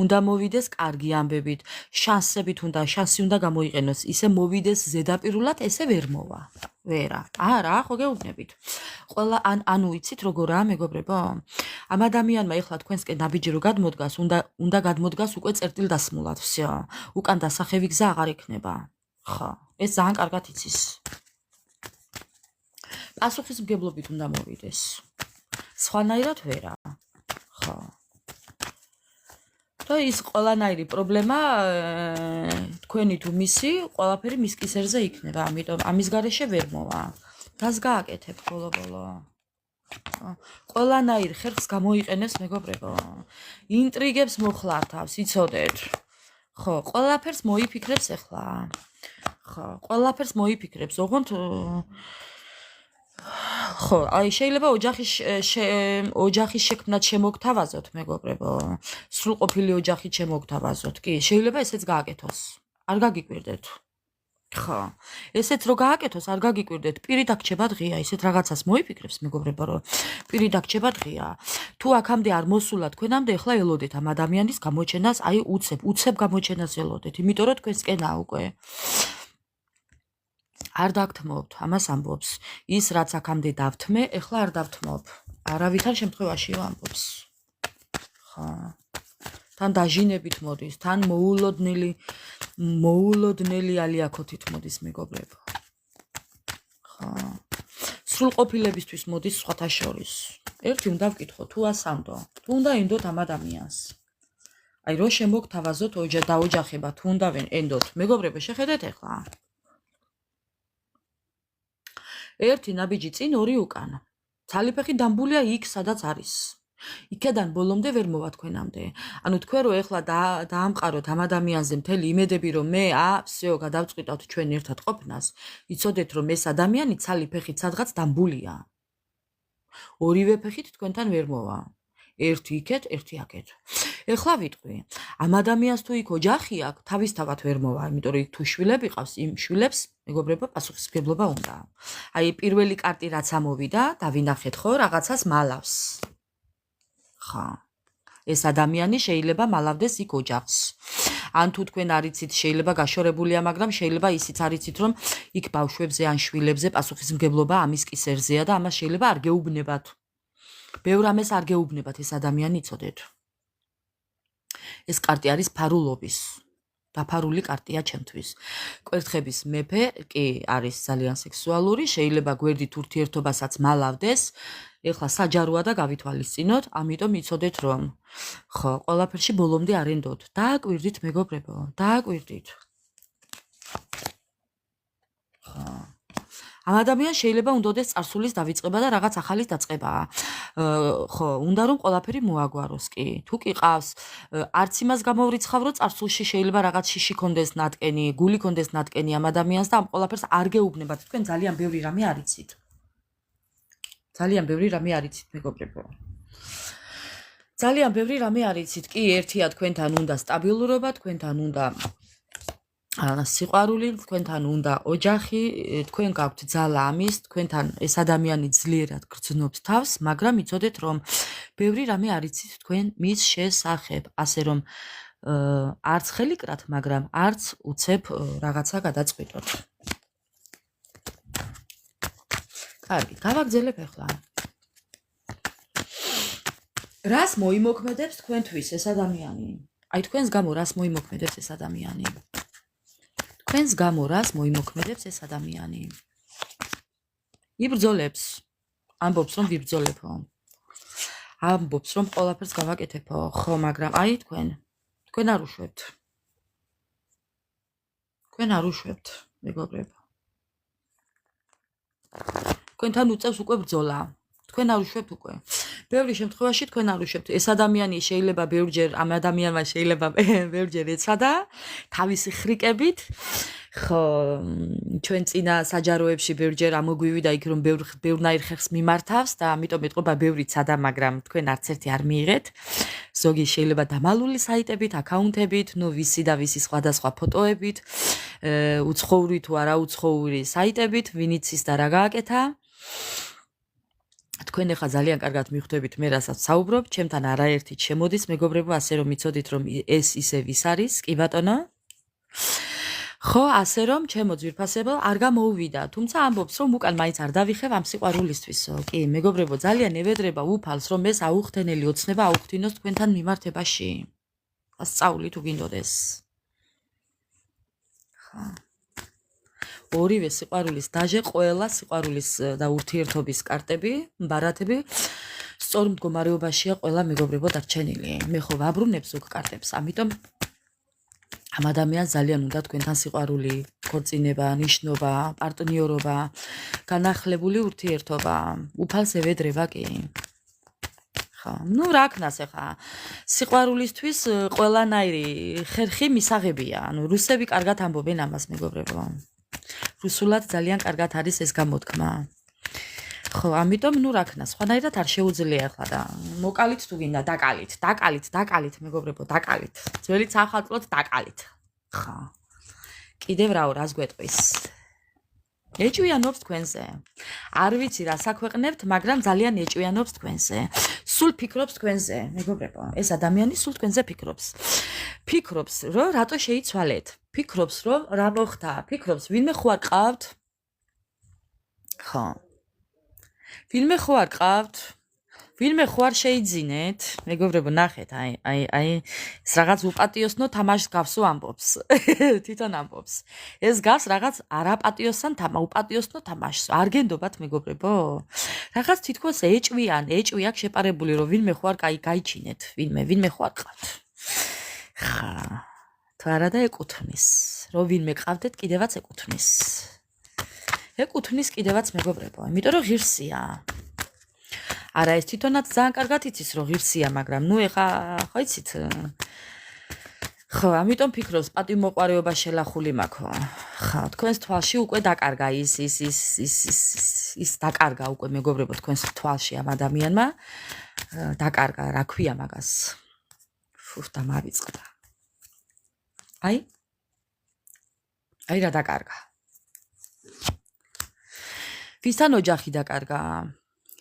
უნდა მოვიდეს კარგი ამბებით, შანსი უნდა გამოიყენოს, ისე მოვიდეს ზედაპირულად, ესე ვერ მოვა. ვერა. არა, ხო გეუბნებით. ყველა ანუ იცით როგორაა, მეგობრებო? ამ ადამიანმა ეხლა თქვენსკენ ნაბიჯი რო გადმოდგას, უნდა გადმოდგას უკვე წერტილდასმულად, всё. უკან დასახევი გზა აღარ იქნება. ხო, ეს ძალიან კარგად იცის. პასუხისმგებლობით უნდა მოვიდეს. სხვანაირად ვერა. ხო. და ის ყველანაირი პრობლემა თქვენი თუ მისი, ყველაფერი მის კისერზე იქნება, ამიტომ ამის გარეშე ვერ მოვა. რას გააკეთებ ბოლო-ბოლო? ყველანაირ ხერხს გამოიყენეს, მეგობრებო. ინტრიგებს მოხლართავს, იცოდეთ. ხო, ყველაფერს მოიფიქრებს ახლა. ხო, ყველაფერს მოიფიქრებს, ოღონდ ხო, აი შეიძლება ოჯახის შექმნაც შემოგთავაზოთ, მეგობრებო. სრულყოფილი ოჯახით შემოგთავაზოთ. კი, შეიძლება ესეც გააკეთოს. არ გაგიკვირდეთ. ხო, ესეც რო გააკეთოს, არ გაგიკვირდეთ. პირი დაგჭება დღეა, ისეთ რაღაცას მოიფიქრებს, მეგობრებო, რომ პირი დაგჭება დღეა. თუ აქამდე არ მოსულა თქვენამდე, ახლა ელოდეთ ამ ადამიანის გამოჩენას, აი უცებ გამოჩენას ელოდეთ, იმიტომ რომ თქვენსკენაა უკვე. არ დაგთმობთ, ამას ამბობს. ის რაც აქამდე დავთმე, ახლა არ დავთმობ. არავითარ შემთხვევაშიო ამბობს. ხო. თან დაჟინებით მოდის, თან მოულოდნელი ალიაქოთით მოდის, მეგობრებო. ხო. სრულყოფილებისთვის მოდის სხვათა შორის. ერთი უნდა ვკითხო, თუ ასამდო, თუ უნდა ენდოთ ამ ადამიანს. აი რო შემოგთავაზოთ დაოჯახება, თუ უნდა ენდოთ. მეგობრებო, შეხედეთ ახლა. ერთი ნაბიჯი წინ, ორი უკან. ძალიფეხი დამბულია იქ, სადაც არის. იქედან ბოლომდე ვერ მოვა თქვენამდე. ანუ თქვენ რო ეხლა დაამყაროთ ამ ადამიანზე მთელი იმედები, რომ მე всё გადავწყვიტავთ ჩვენ ერთად ყოფნას, იცოდეთ რომ ეს ადამიანი ძალიფეხით სადღაც დამბულია. ორივე ფეხით თქვენთან ვერ მოვა. ერთი იქეთ, ერთი აქეთ. ეხლა ვიტყვი, ამ ადამიანს თუ იქ ოჯახი აქვს, თავისთავად ვერ მოვა, იმიტომ რომ იქ თუ შვილები ყავს, იმ შვილებს მეგობრებო პასუხისმგებლობა უნდა. აი პირველი კარტი რაც ამოვიდა, დავინახეთ ხო, რაღაცას მალავს. ხა. ეს ადამიანი შეიძლება მალავდეს იქ ოჯახს. ან თუ თქვენ არიცით, შეიძლება გაშორებულია, მაგრამ შეიძლება ისიც არიცით, რომ იქ ბავშვებზე ან შვილებზე პასუხისმგებლობა ამის კისერზეა და ამას შეიძლება არ გეუბნებათ. ბევრ ამას არ გეუბნებათ ეს ადამიანი, იცოდეთ. ეს კარტი არის ფარულობის. დაფარული კარტია ჩემთვის. კვერთხების მეფე კი არის ძალიან სექსუალური, შეიძლება გვერდით ურთიერთობასაც მალავდეს. ეხლა საჯაროა და გავითვალისწინოთ, ამიტომ იცოდეთ რომ ხო, ყველაფერში ბოლომდე არ ენდოთ. დააკვირდით მეგობრებო, დააკვირდით. ხო. ამ ადამიანს შეიძლება უნდოდეს წარსულის დავიწყება და რაღაც ახალის დაწყება. ხო, უნდა რომ ყველაფერი მოაგვაროს კი. თუ კი ყავს, არც იმას გამოვრიცხავ, რომ წარსულში შეიძლება რაღაც შიში კონდეს ნატკენი, გული კონდეს ნატკენი ამ ადამიანს და ამ ყველაფერს არ გეუბნებათ. თქვენ ძალიან ბევრი რამე არიცით. ძალიან ბევრი რამე არიცით, მეგობრებო. ძალიან ბევრი რამე არიცით. კი, ერთია თქვენთან უნდა სტაბილურობა, თქვენთან უნდა სიყვარული, თქვენთან უნდა ოჯახი, თქვენ გაქვთ ძალა ამის, თქვენთან ეს ადამიანი ძლიერად გრძნობს თავს, მაგრამ იცოდეთ რომ ბევრი რამე არიცით თქვენ მის შესახებ, ასე რომ არც ხელიკრათ, მაგრამ არც უცებ რაღაცა გადაწყვიტოთ. კარგი, გავაგზელებ ახლა. რას მოიმოქმედებს თქვენთვის ეს ადამიანი? აი თქვენს გამო რას მოიმოქმედებს ეს ადამიანი? თქვენს გამო რას მოიმოქმედებს ეს ადამიანი? იბრძოლებს. ამბობს რომ ვიბრძოლებო. ამბობს რომ ყველაფერს გავაკეთებო, ხო, მაგრამ აი თქვენ არ უშვებთ. თქვენ არ უშვებთ, მეგობრებო. თქვენთან უწევს უკვე ბრძოლა. თქვენ არ უშვებთ უკვე. ბევრი შემთხვევაში თქვენ არ უშვებთ. ეს ადამიანი შეიძლება ბევრჯერ ამ ადამიანმა შეიძლება ბევრჯერ ეცადა თავისი ხრიკებით. ხო, ჩვენ წინა საჯაროებში ბევრჯერ ამოგვივიდა იქ რომ ბევრნაირ ხერხს მიმართავს და ამიტომ ეთყობა ბევრი ცადა, მაგრამ თქვენ არც ერთი არ მიიღეთ. ზოგი შეიძლება დამალული საიტებით, აკაუნტებით, ნუ ვისი და ვისი სხვადასხვა ფოტოებით, უცხოური თუ არაუცხოური საიტებით, ვინიც ის და რა გააკეთა. თქვენ ახლა ძალიან კარგად მიხვდებით მე რასაც საუბრობ, ჩემთან არაერთით შემოდის მეგობრებო, ასე რომ იცოდით რომ ეს ისე ვის არის, კი ბატონო? ხო, ასე რომ ჩემო ძვირფასებო არ გამოუვიდა, თუმცა ამბობს რომ უკან მაინც არ დავიხევ ამ სიყვარულისთვისო. კი, მეგობრებო, ძალიან ევედრება უფალს რომ ეს აუხთენელი ოცნება აუხთინოს თქვენთან მიმართებაში. ასწავლი თუ გინდოდეს. ხო. ორივე სიყვარულის დაჟე, ყველა სიყვარულის და ურთიერთობის კარტები, ბარათები სწორ მდგომარეობაშია ყველა მეგობრებო დარჩენილი. მე ხო ვაბრუნებ ზოგ კარტებს, ამიტომ ამ ადამიანს ძალიან უნდა თქვენთან სიყვარული, ქორწინება, ნიშნობა, პარტნიორობა, განახლებული ურთიერთობა, უფალს ევედრება კი. ხო. ხო, ნუ რა ქნას ახლა სიყვარულისთვის ყველანაირი ხერხი მისაღებია. ანუ რუსები კარგად ამბობენ ამას, მეგობრებო. რუსულად ძალიან კარგად არის ეს გამოთქმა. ხო, ამიტომ ნუ რა ქნას, სხვანაირად არ შეუძლია ახლა და მოკალით თუ გინდა დაკალით, მეგობრებო, დაკალით. ძველით ახალწლოდ დაკალით. ხო. კიდევ რაო, რას გვეტყვის? ეჭვიანობს თქვენზე. არ ვიცი რა საქვეყნებთ, მაგრამ ძალიან ეჭვიანობს თქვენზე. სულ ფიქრობს თქვენზე, მეგობრებო. ეს ადამიანი სულ თქვენზე ფიქრობს. ფიქრობს, რომ რატო შეიცვალეთ? ფიქრობს, რომ რა მოხდა? ფიქრობს, ვინმე ხო არ ყავთ? ხო. ვინმე ხო არ ყავთ? ვინმე ხო არ შეიძინეთ? მეგობრებო, ნახეთ, აი, ეს რაღაც უპატიოსნო თამაშს გავს ამბობს. თვითონ ამბობს. ეს გავს რაღაც არაპატიოსან უპატიოსნო თამაშს. არ გენდობათ, მეგობრებო? რაღაც თითქოს ეჭვი აქვს შეპარებული, რომ ვინმე ხო არ გაიჩინეთ, ვინმე ხო არ ყავთ. ხა, თუ არა და ეკუთვნის, რომ ვინმე ყავდეთ, კიდევაც ეკუთვნის. ეკუთვნის კიდევაც, მეგობრებო, იმიტომ რომ ღირსია. არა, ეს თვითონაც ძალიან კარგად იცის, რომ ღირსია, მაგრამ ნუ ეხა, ხო იცით? ხო, ამიტომ ფიქრობს, პატივმოყვარეობა შელახული მაქვს. ხო, თქვენს თვალში უკვე დაკარგა ის დაკარგა უკვე, მეგობრებო, თქვენს თვალში ამ ადამიანმა დაკარგა, რა ქვია მაგას? და მავიწყდა. აი რა დაკარგა. ვისთან ოჯახი დაკარგა?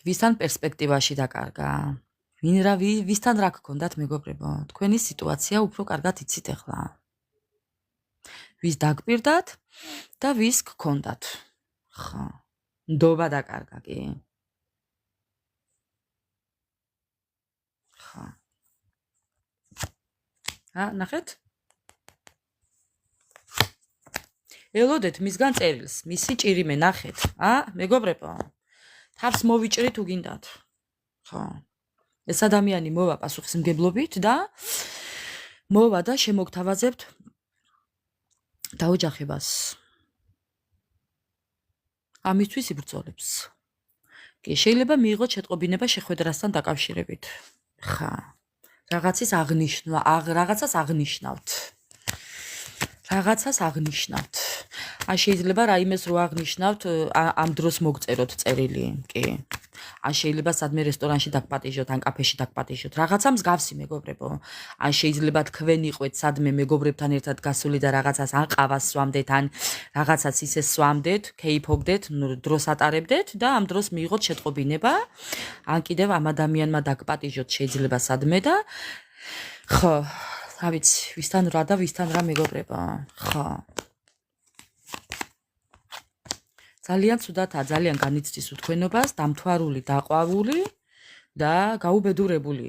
ვისთან პერსპექტივაში დაკარგა? ვისთან რა გქონდათ, მეგობრებო? თქვენი სიტუაცია უფრო კარგად იცით ახლა. ვის დაგპირდათ და ვის გქონდათ? ხო. ნდობა დაკარგა კი? ხო. ნახეთ? ელოდეთ მისგან წერილს, მისი ჭირიმე ნახეთ. მეგობრებო, თავს მოვიჭრით თუ გინდათ. ხო. ეს ადამიანი მოვა პასუხისმგებლობით და მოვა და შემოგთავაზებთ დაოჯახებას. ამისთვის იბრძოლებს. კი, შეიძლება მიიღოთ შეტყობინება შეხვედრასთან დაკავშირებით. ხა. რაღაცას აღნიშნავთ. რაღაცას აღნიშნავთ. შეიძლება რაიმეს რო აღნიშნავთ, ამ დროს მოგწეროთ წერილი, კი. შეიძლება სადმე რესტორანში დაგპატიჟოთ, ან კაფეში დაგპატიჟოთ. რაღაცა მსგავსი, მეგობრებო. შეიძლება თქვენ იყვეთ სადმე მეგობრებთან ერთად გასული და რაღაცას ან ყავას სვამდეთ, ან რაღაცას ისე სვამდეთ, კეიფობდეთ, დროს ატარებდეთ და ამ დროს მიიღოთ შეტყობინება, ან კიდევ ამ ადამიანმა დაგპატიჟოთ შეიძლება სადმე და ხო, რა ვიცი, ვისთან რა და ვისთან რა, მეგობრებო. ხო. ძალიან ცუდათაა, ძალიან განიცდის უთქვენობას, დამთვარული, დაყვავული და გაუბედურებული.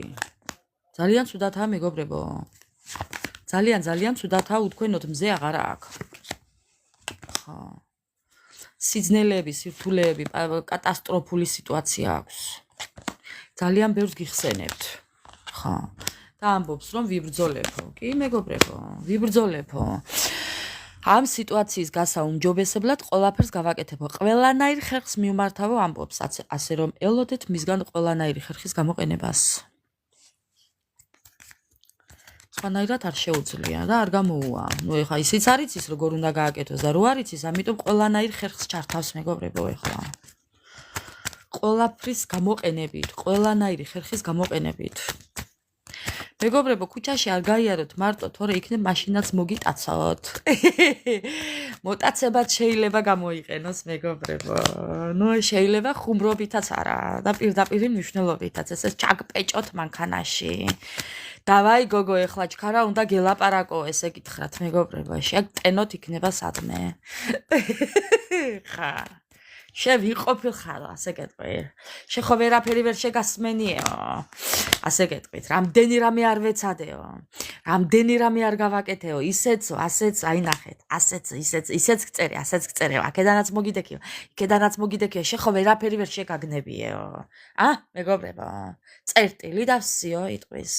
ძალიან ცუდათაა, მეგობრებო. ძალიან ცუდათაა უთქვენოთ, მზე აღარ აქვს. ხო. სიძნელეები, სირთულეები, კატასტროფული სიტუაცია აქვს. ძალიან ბევრს გიხსენებთ. ხო. და ამბობს, რომ ვიბრძოლებო. კი, მეგობრებო, ვიბრძოლებო. ამ სიტუაციის გასაუმჯობესებლად ყველაფერს გავაკეთებო. ყველანაირ ხერხს მიმართავო ამბობს, ასე რომ ელოდეთ მისგან ყველანაირი ხერხის გამოყენებას. სხვანაირად არ შეუძლია და არ გამოუვა. ნუ ეხლა ისიც არ იცის როგორ უნდა გააკეთოს და რო არ იცის, ამიტომ ყველანაირ ხერხს ჩართავს, მეგობრებო, ეხლა. ყველაფრის გამოყენებით, ყველანაირი ხერხის გამოყენებით. მეგობრებო, ქუჩაში არ გაიაროთ მარტო, თორე იქნებ მაშინაც მოგიტაცოთ. მოტაცებად შეიძლება გამოიყენოს, მეგობრებო. ნუ შეიძლება ხუმრობითაც არა და პირდაპირ მნიშვნელობითაც, ესე ჩაგპეჭოთ მანქანაში. დავაი გოგო, ეხლა ჩქარა უნდა გელაპარაკო, ესე გითხრათ, მეგობრებო, შეგტენოთ იქნება სადმე. ხა. შევიყოფილ ხარ, ასე გეტყვი. შეხო ვერაფერი ვერ შეგასმენიეო. ასე გეტყვით, რამდენი რამე არ ვეცადეო. რამდენი რამე არ გავაკეთეო, ისეცო, ასეც, აი ნახეთ, ასეც, ისეც გწერე, ასეც გწერე, აქედანაც მოგიდექიო, იქედანაც მოგიდექიო, შეხო ვერაფერი ვერ შეგაგნებიეო. მეგობრებო, წერტილი და ვსიო იტყვის.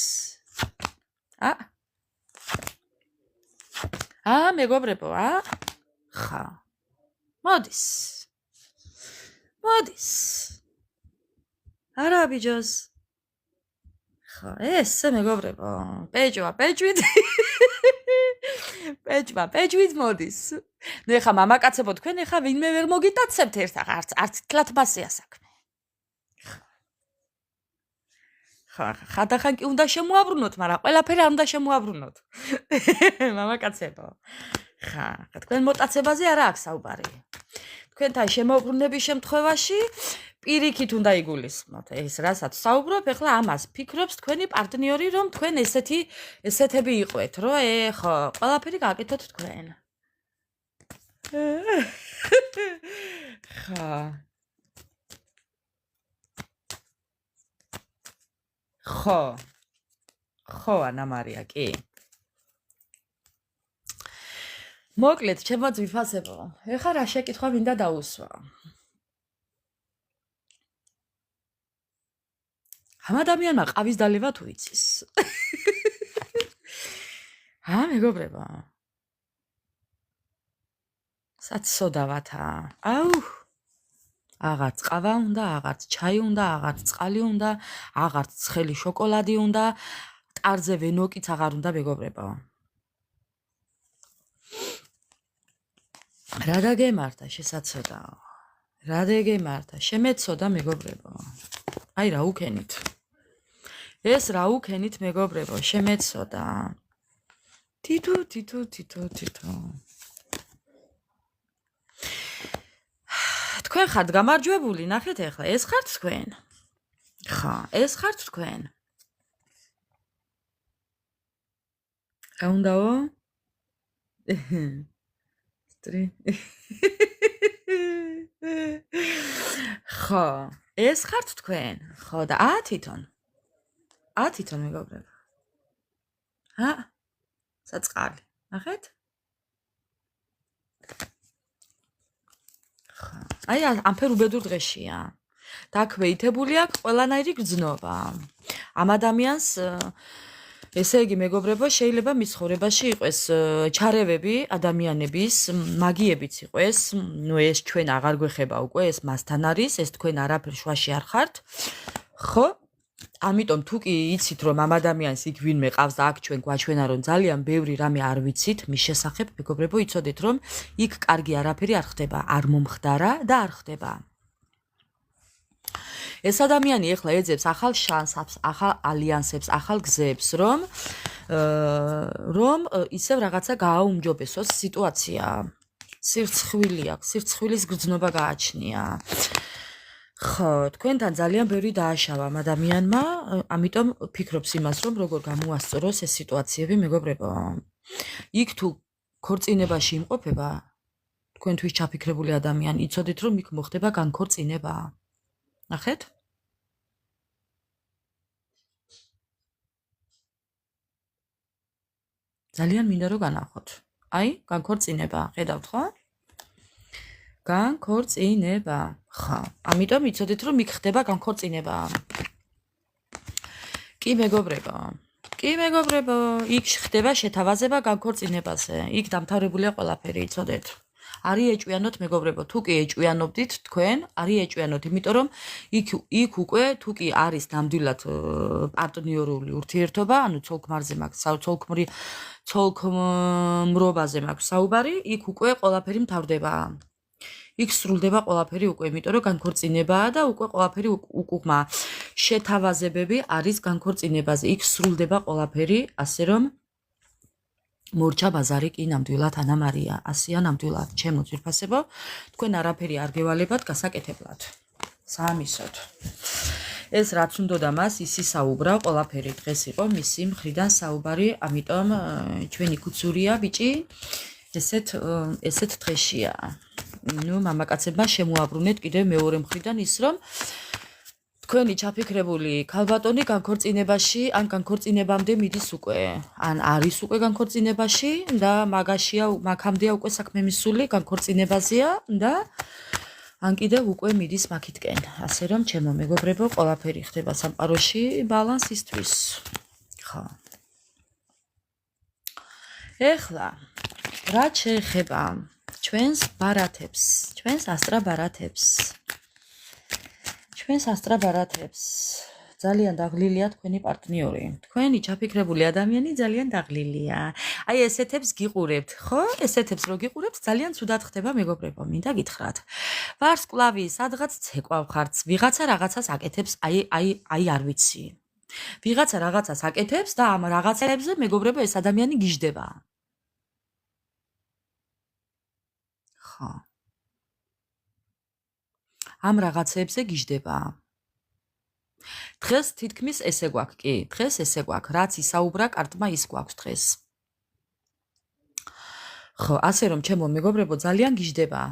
მეგობრებო, ხა. მოდის. არა, ბიჯოს. ხო, ესე მეგობრებო, პეჭვა, პეჭვით. პეჭვით მოდის. ნუ ეხა მამაკაცებო თქვენ ეხა ვინმე ვერ მოგიტაცებთ ერთად, არც თლათ მასია საქმე. ხადახან კი უნდა შემოაბრუნოთ, მაგრამ ყველაფერი არ უნდა შემოაბრუნოთ. მამაკაცებო. ხა, თქვენ მოტაცებაზე არა აქვს საუბარი. თქვენთან შემოუბრუნების შემთხვევაში პირიქით უნდა იგულისხმოთ. ეს რასაც საუბრობ, ეხლა ამას ფიქრობს თქვენი პარტნიორი, რომ თქვენ ესეთები იყვეთ, რომ ხო, ყველაფერი გააკეთოთ თქვენ. ხა. ხო, ანა მარია, კი. მოკლედ, ჩემო ძვირფასებო, ეხლა რა შეკითხვა მინდა დაუსვა. ამ ადამიანმა ყავის დალევა თუ იცის? მეგობრებო. საცოდავათა. აუ. აღარც ყავა უნდა, აღარც ჩაი უნდა, აღარც წყალი უნდა, აღარც ცხელი შოკოლადი უნდა, ტარზე ვენოკიც აღარ უნდა, მეგობრებო. რა დაგემართა შესაძლებელო. რა დაგემართა, შემეცოდა მეგობრებო. აი რა უკენით. ეს რა უკენით მეგობრებო, შემეცოდა. თითო. თქვენ ხართ გამარჯვებული, ნახეთ ახლა, ეს ხართ თქვენ. ხა, ეს ხართ თქვენ. რა უნდაო? ხო, ეს ხართ თქვენ. ხო და თვითონ მეგობრებო. საწყალი, ნახეთ? აი ამ ფერუბედურ დღეშია. დაქვეითებული აქვს ყველანაირი გრძნობა. ამ ადამიანს ესე იგი მეგობრებო, შეიძლება მის ცხოვრებაში იყოს ჩარევები ადამიანების, მაგიებიც იყოს. ნუ ეს ჩვენ აღარ გვეხება უკვე, ეს მასთან არის, ეს თქვენ არაფერ შუაში არ ხართ. ხო? ამიტომ თუ კი იცით რომ ამ ადამიანს იქ ვინმე ყავს და აქ ჩვენ გვაჩვენა რომ ძალიან ბევრი რამე არ ვიცით მის შესახებ, მეგობრებო, იცოდეთ რომ იქ კარგი არაფერი არ ხდება, არ მომხდარა და არ ხდება. ეს ადამიანი ეხლა ეძებს ახალ შანსებს, ახალ ალიანსებს, ახალ გზებს, რომ ისევ რაღაცა გააუმჯობესოს სიტუაცია. სირცხვილი აქვს, სირცხვილის გრძნობა გააჩნია. ხო, თქვენთან ძალიან ბევრი დააშავა ამ ადამიანმა, ამიტომ ფიქრობს იმას, რომ როგორ გამოასწოროს ეს სიტუაციები, მეგობრებო. იქ თუ ქორწინებაში იმყოფება, თქვენთვის ჩაფიქრებული ადამიანი, იცოდეთ რომ იქ მოხდება განქორწინება. ნახეთ? ძალიან მინდა რომ განახოთ. აი, განქორწინება, ხედავთ ხო? განქორწინება. ხა, ამიტომ იცოდეთ რომ იქ ხდება განქორწინება. კი მეგობრებო, იქ ხდება შეთავაზება განქორწინებაზე. იქ დამთავრებულია ყველაფერი, იცოდეთ. არი ეჭვიანოთ მეგობრებო, თუ კი ეჭვიანობდით თქვენ, არი ეჭვიანოთ, იმიტომ რომ იქ უკვე თუ კი არის ნამდვილად პარტნიორული ურთიერთობა, ანუ ცოლ-ქმარზე მაქვს, ცოლ-ქმრობაზე მაქვს საუბარი, იქ უკვე ყველაფერი მთავრდება. იქ სრულდება ყველაფერი უკვე, იმიტომ რომ განქორწინებაა და უკვე ყველაფერი უკუღმა შეთავაზებები არის განქორწინებაზე. იქ სრულდება ყველაფერი, ასე რომ მორჩა ბაზარი კი ნამდვილად ანა მარია. ასია ნამდვილად, ჩემო ძვირფასებო, თქვენ არაფერი არ გევალებათ გასაკეთებლად. საამისოდ. ეს რაც უნდოდა მას ისი საუბრა, ყველაფერი დღეს იყო მისი მხრიდან საუბარი, ამიტომ ჩვენი კუცურია ბიჭი, ესეთ დღეშია. ნუ მამაკაცებმა შემოაბრუნეთ კიდევ მეორე მხრიდან ის რომ თქვენი ჩაფიქრებული ქალბატონი განქორწინებაში ან განქორწინებამდე მიდის უკვე ან არის უკვე განქორწინებაში და მაგამდეა უკვე საქმე მისული განქორწინებაზეა და ან კიდევ უკვე მიდის მაგითკენ ასე რომ ჩემო მეგობრებო ყველაფერი ხდება სამყაროში ბალანსისთვის ხო ეხლა რა შეეხება ჩვენს ბარათებს ჩვენს ასტრაბარათებს ძალიან დაღლილია თქვენი პარტნიორი. თქვენი ჩაფიქრებული ადამიანი ძალიან დაღლილია. აი ესეთებს გიყურებთ, ხო? ესეთებს რო გიყურებთ, ძალიან ცუდად ხდება მეგობრებო, მინდა გითხრათ. ვარსკვლავი, სადღაც ცეკვავ ხართ, ვიღაცა რაღაცას აკეთებს, აი არ ვიცი. ვიღაცა რაღაცას აკეთებს და ამ რაღაცებზე მეგობრებო ეს ადამიანი გიждდება. ხო. ამ რაღაცებზე გიждდება. დღეს თითქმის ესე გვაქვს, კი, დღეს ესე გვაქვს, რაც ისაუბრა კარტმა ის გვაქვს დღეს. ხო, ასე რომ ჩემო მეგობრებო ძალიან გიждდება.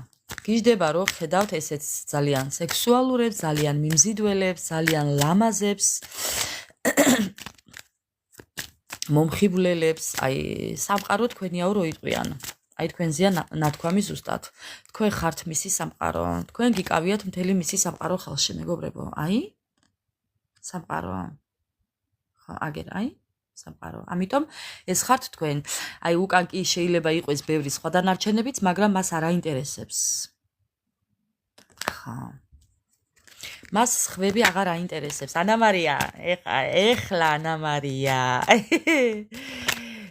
გიждდება რომ ხედავთ ესეც ძალიან სექსუალურებს, ძალიან მიმზიდველებს, ძალიან ლამაზებს. მომხიბვლელებს, აი სამყარო თქვენიაო რო იტყვიან. აი თქვენზეა ნათქვამი ზუსტად. თქვენ ხართ მისი სამყარო. თქვენ გიკავიათ მთელი მისი სამყარო ხალხში მეგობრებო. აი სამყარო. ხო, აგერ აი სამყარო. ამიტომ ეს ხართ თქვენ. აი უკან კი შეიძლება იყოს ბევრი სხვა დანარჩენებიც, მაგრამ მას არ აინტერესებს. ხო. მას ხვები აღარ აინტერესებს. ანა მარია, ეხლა ანა მარია.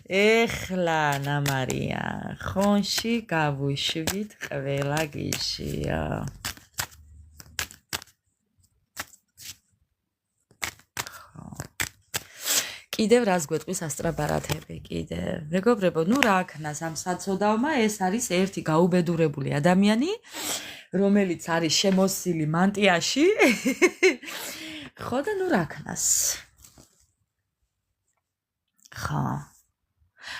ეხლა ანა მარია. ხონში გავუშვით ყველა გიშია. კიდევ რას გვეტყვის ასტრაბარათები, კიდევ. მეგობრებო, ნუ რა აქნას ამ საცოდავმა, ეს არის ერთი გაუბედურებული ადამიანი, რომელიც არის შემოსილი მანტიაში. ხო და ნუ რა აქნას. ხო.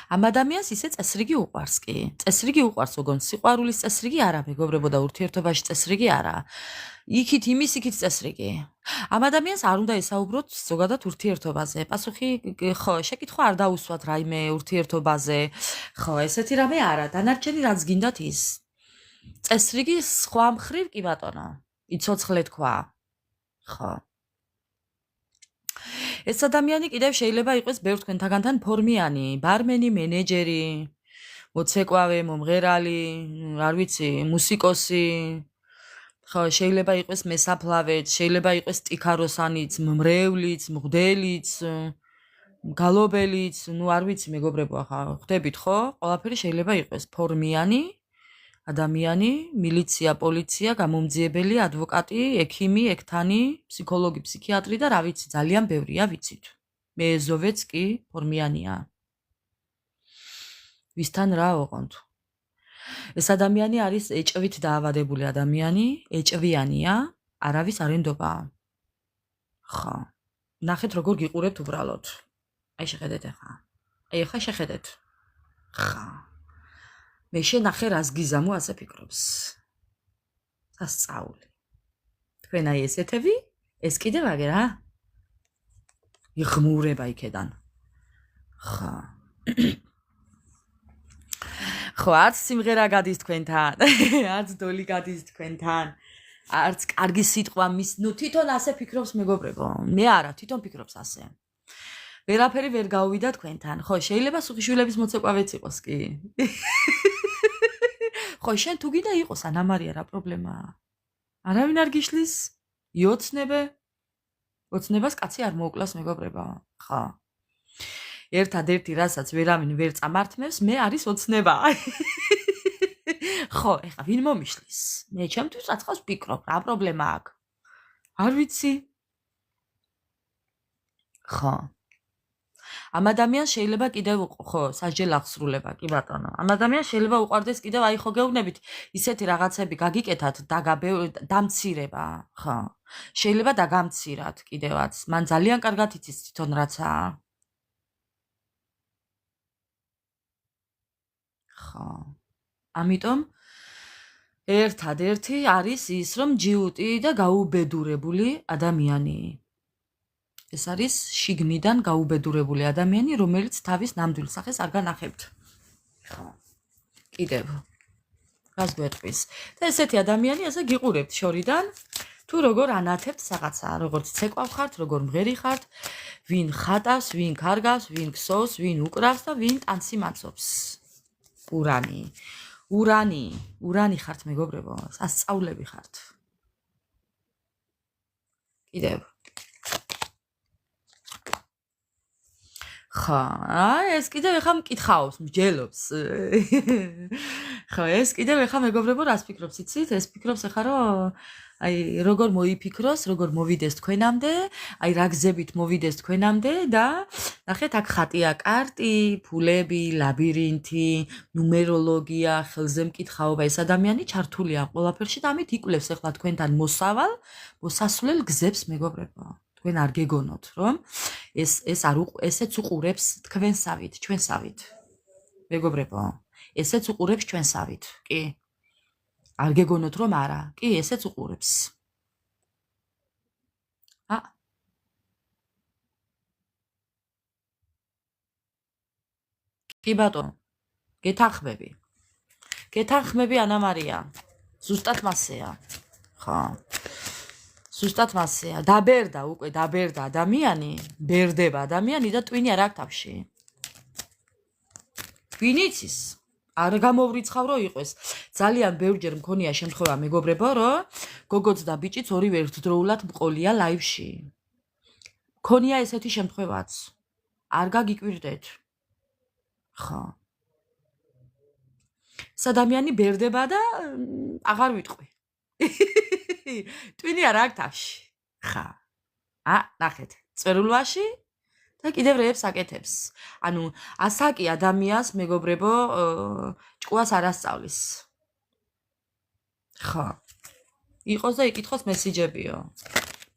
ამ ადამიანს ისე წესრიგი უყვარს კი. წესრიგი უყვარს, ოღონდ სიყვარულის წესრიგი არა, მეგობრებო და ურთიერთობაში წესრიგი არა. იქით იმის იქით წესრიგი. ამ ადამიანს არ უნდა ესაუბროთ ზოგადად ურთიერთობაზე. პასუხი ხო, შეკითხვა არ დაუსვათ რაიმე ურთიერთობაზე. ხო, ესეთი რამე არა. დანარჩენი რაც გინდათ ის. წესრიგი სხვა მხრივ კი ბატონო. იცოცხლე თქვა. ხო. ეს ადამიანი კიდევ შეიძლება იყოს ბევრ თქვენთაგანთან ფორმიანი, ბარმენი, მენეჯერი, მოცეკვავე, მომღერალი, არ ვიცი, მუსიკოსი. ხო, შეიძლება იყოს მესაფლავეც, შეიძლება იყოს ტიქაროსანიც, მრევლიც, მღვდელიც, გალობელიც, ნუ არ ვიცი მეგობრებო, ახლა ხვდებით ხო? ყველაფერი შეიძლება იყოს ფორმიანი ადამიანი, მილიცია, პოლიცია, გამომძიებელი, ადვოკატი, ექიმი, ექთანი, ფსიქოლოგი, ფსიქიატრი და რა ვიცი, ძალიან ბევრია, ვიცით. მე ეზოვეც კი ფორმიანია. ვისთან რა ოღონდ? ეს ადამიანი არის ეჭვით დაავადებული ადამიანი, ეჭვიანია, არავის არ ენდობა. ხო. ნახეთ როგორ გიყურებთ უბრალოდ. აი შეხედეთ ახლა. აი ახლა შეხედეთ. ხო. მე შენახე რას გიზამო ასე ფიქრობს. სასწაული. თქვენ აი ესეთები, ეს კიდევ აგერ რა? იღმურება იქედან. ხო. ხო, არც სიმღერა გადის თქვენთან, არც დოლი გადის თქვენთან, არც კარგი სიტყვა მის, ნუ თვითონ ასე ფიქრობს მეგობრებო. მე არა, თვითონ ფიქრობს ასე. ვერაფერი ვერ გავუვიდა თქვენთან. ხო, შეიძლება სუხიშვილების მოცეკვავეც იყოს კი. ხო, შენ თუ გინდა იყოს ანა მარია, რა პრობლემაა? არავინ არ გიშლის? იოცნებე? ოცნებას კაცი არ მოუკლას მეგობრებო. ხო. ერთადერთი რასაც ვერავინ ვერ წამართმევს, მე არის ოცნება. ხო, ეხლა ვინ მომიშლის? მე ჩემთვის საწყავს ვფიქრობ, რა პრობლემა აქვს? არ ვიცი. ხო. ამ ადამიანს შეიძლება კიდევ ხო, სასჯელ აღსრულება, კი ბატონო. ამ ადამიანს შეიძლება უყვარდეს კიდევ აი ხო გეუბნებით, ისეთი რაღაცები გაგიკეთათ დამცირება, ხო. შეიძლება დაგამცირათ კიდევაც. მან ძალიან კარგად იცის თვითონ რაცაა. ხო. ამიტომ ერთადერთი არის ის, რომ ჯიუტი და გაუბედურებული ადამიანი. ეს არის შიგნიდან გაუბედურებული ადამიანი, რომელიც თავის ნამდვილ სახეს არ განახებთ. ხო. კიდევ. რას გვეტყვის? და ესეთი ადამიანი ასე გიყურებთ შორიდან, თუ როგორ ანათებთ რაღაცა, როგორც ცეკვავ ხართ, როგორ მღერი ხართ, ვინ ხატავს, ვინ კარგავს, ვინ ქსოვს, ვინ უკრავს და ვინ ტანცი მაცობს. ურანი ხართ მეგობრებო, სასწაულები ხართ. კიდევ. ხო, ეს კიდევ ეხა მკითხავს, მსჯელობს. ხო, ეს კიდევ ეხა მეგობრებო, რას ფიქრობს, იცით? ეს ფიქრობს ეხა, რომ აი როგორ მოიფიქროს, როგორ მოვიდეს თქვენამდე, აი რა გზებით მოვიდეს თქვენამდე და ნახეთ, აქ ხატია კარტი, ფულები, ლაბირინთი, ნუმეროლოგია, ხელზე მკითხაობა, ეს ადამიანი ჩართულია ყველაფერში და ამით იკვლევს ეხლა თქვენთან მოსასვლელ გზებს, მეგობრებო. თქვენ არ გეგონოთ, რომ ესეც უყურებს თქვენსავით, ჩვენსავით. მეგობრებო, ესეც უყურებს ჩვენსავით, კი? არ გეგონოთ რომ არა, კი, ესეც უყურებს. კი ბატონო, გეთანხმები ანა მარია. ზუსტად მასეა. ხო. ზუსტად მასეა. დაბერდა უკვე, დაბერდა ადამიანი, ბერდება ადამიანი და ტვინი არ აქვს თავში. ვინიცის არ გამოვრიცხავ რო იყოს. ძალიან ბევრჯერ მქონია შემთხვევა მეგობრებო, რომ გოგოც და ბიჭიც ორივე ერთდროულად მყოლია ლაივში. მქონია ესეთი შემთხვევაც. არ გაგიკვირდეთ. ხო. ადამიანი ბერდება და აღარ ვიტყვი. ტვინი არ აქვს თავში. ხა. ნახეთ, წერულვაში და კიდევ რეებს აკეთებს. ანუ ასაკი ადამიანს მეგობრებო ჭკუას არ ასწავლის. ხო. იყოს და იკითხოს მესიჯებიო.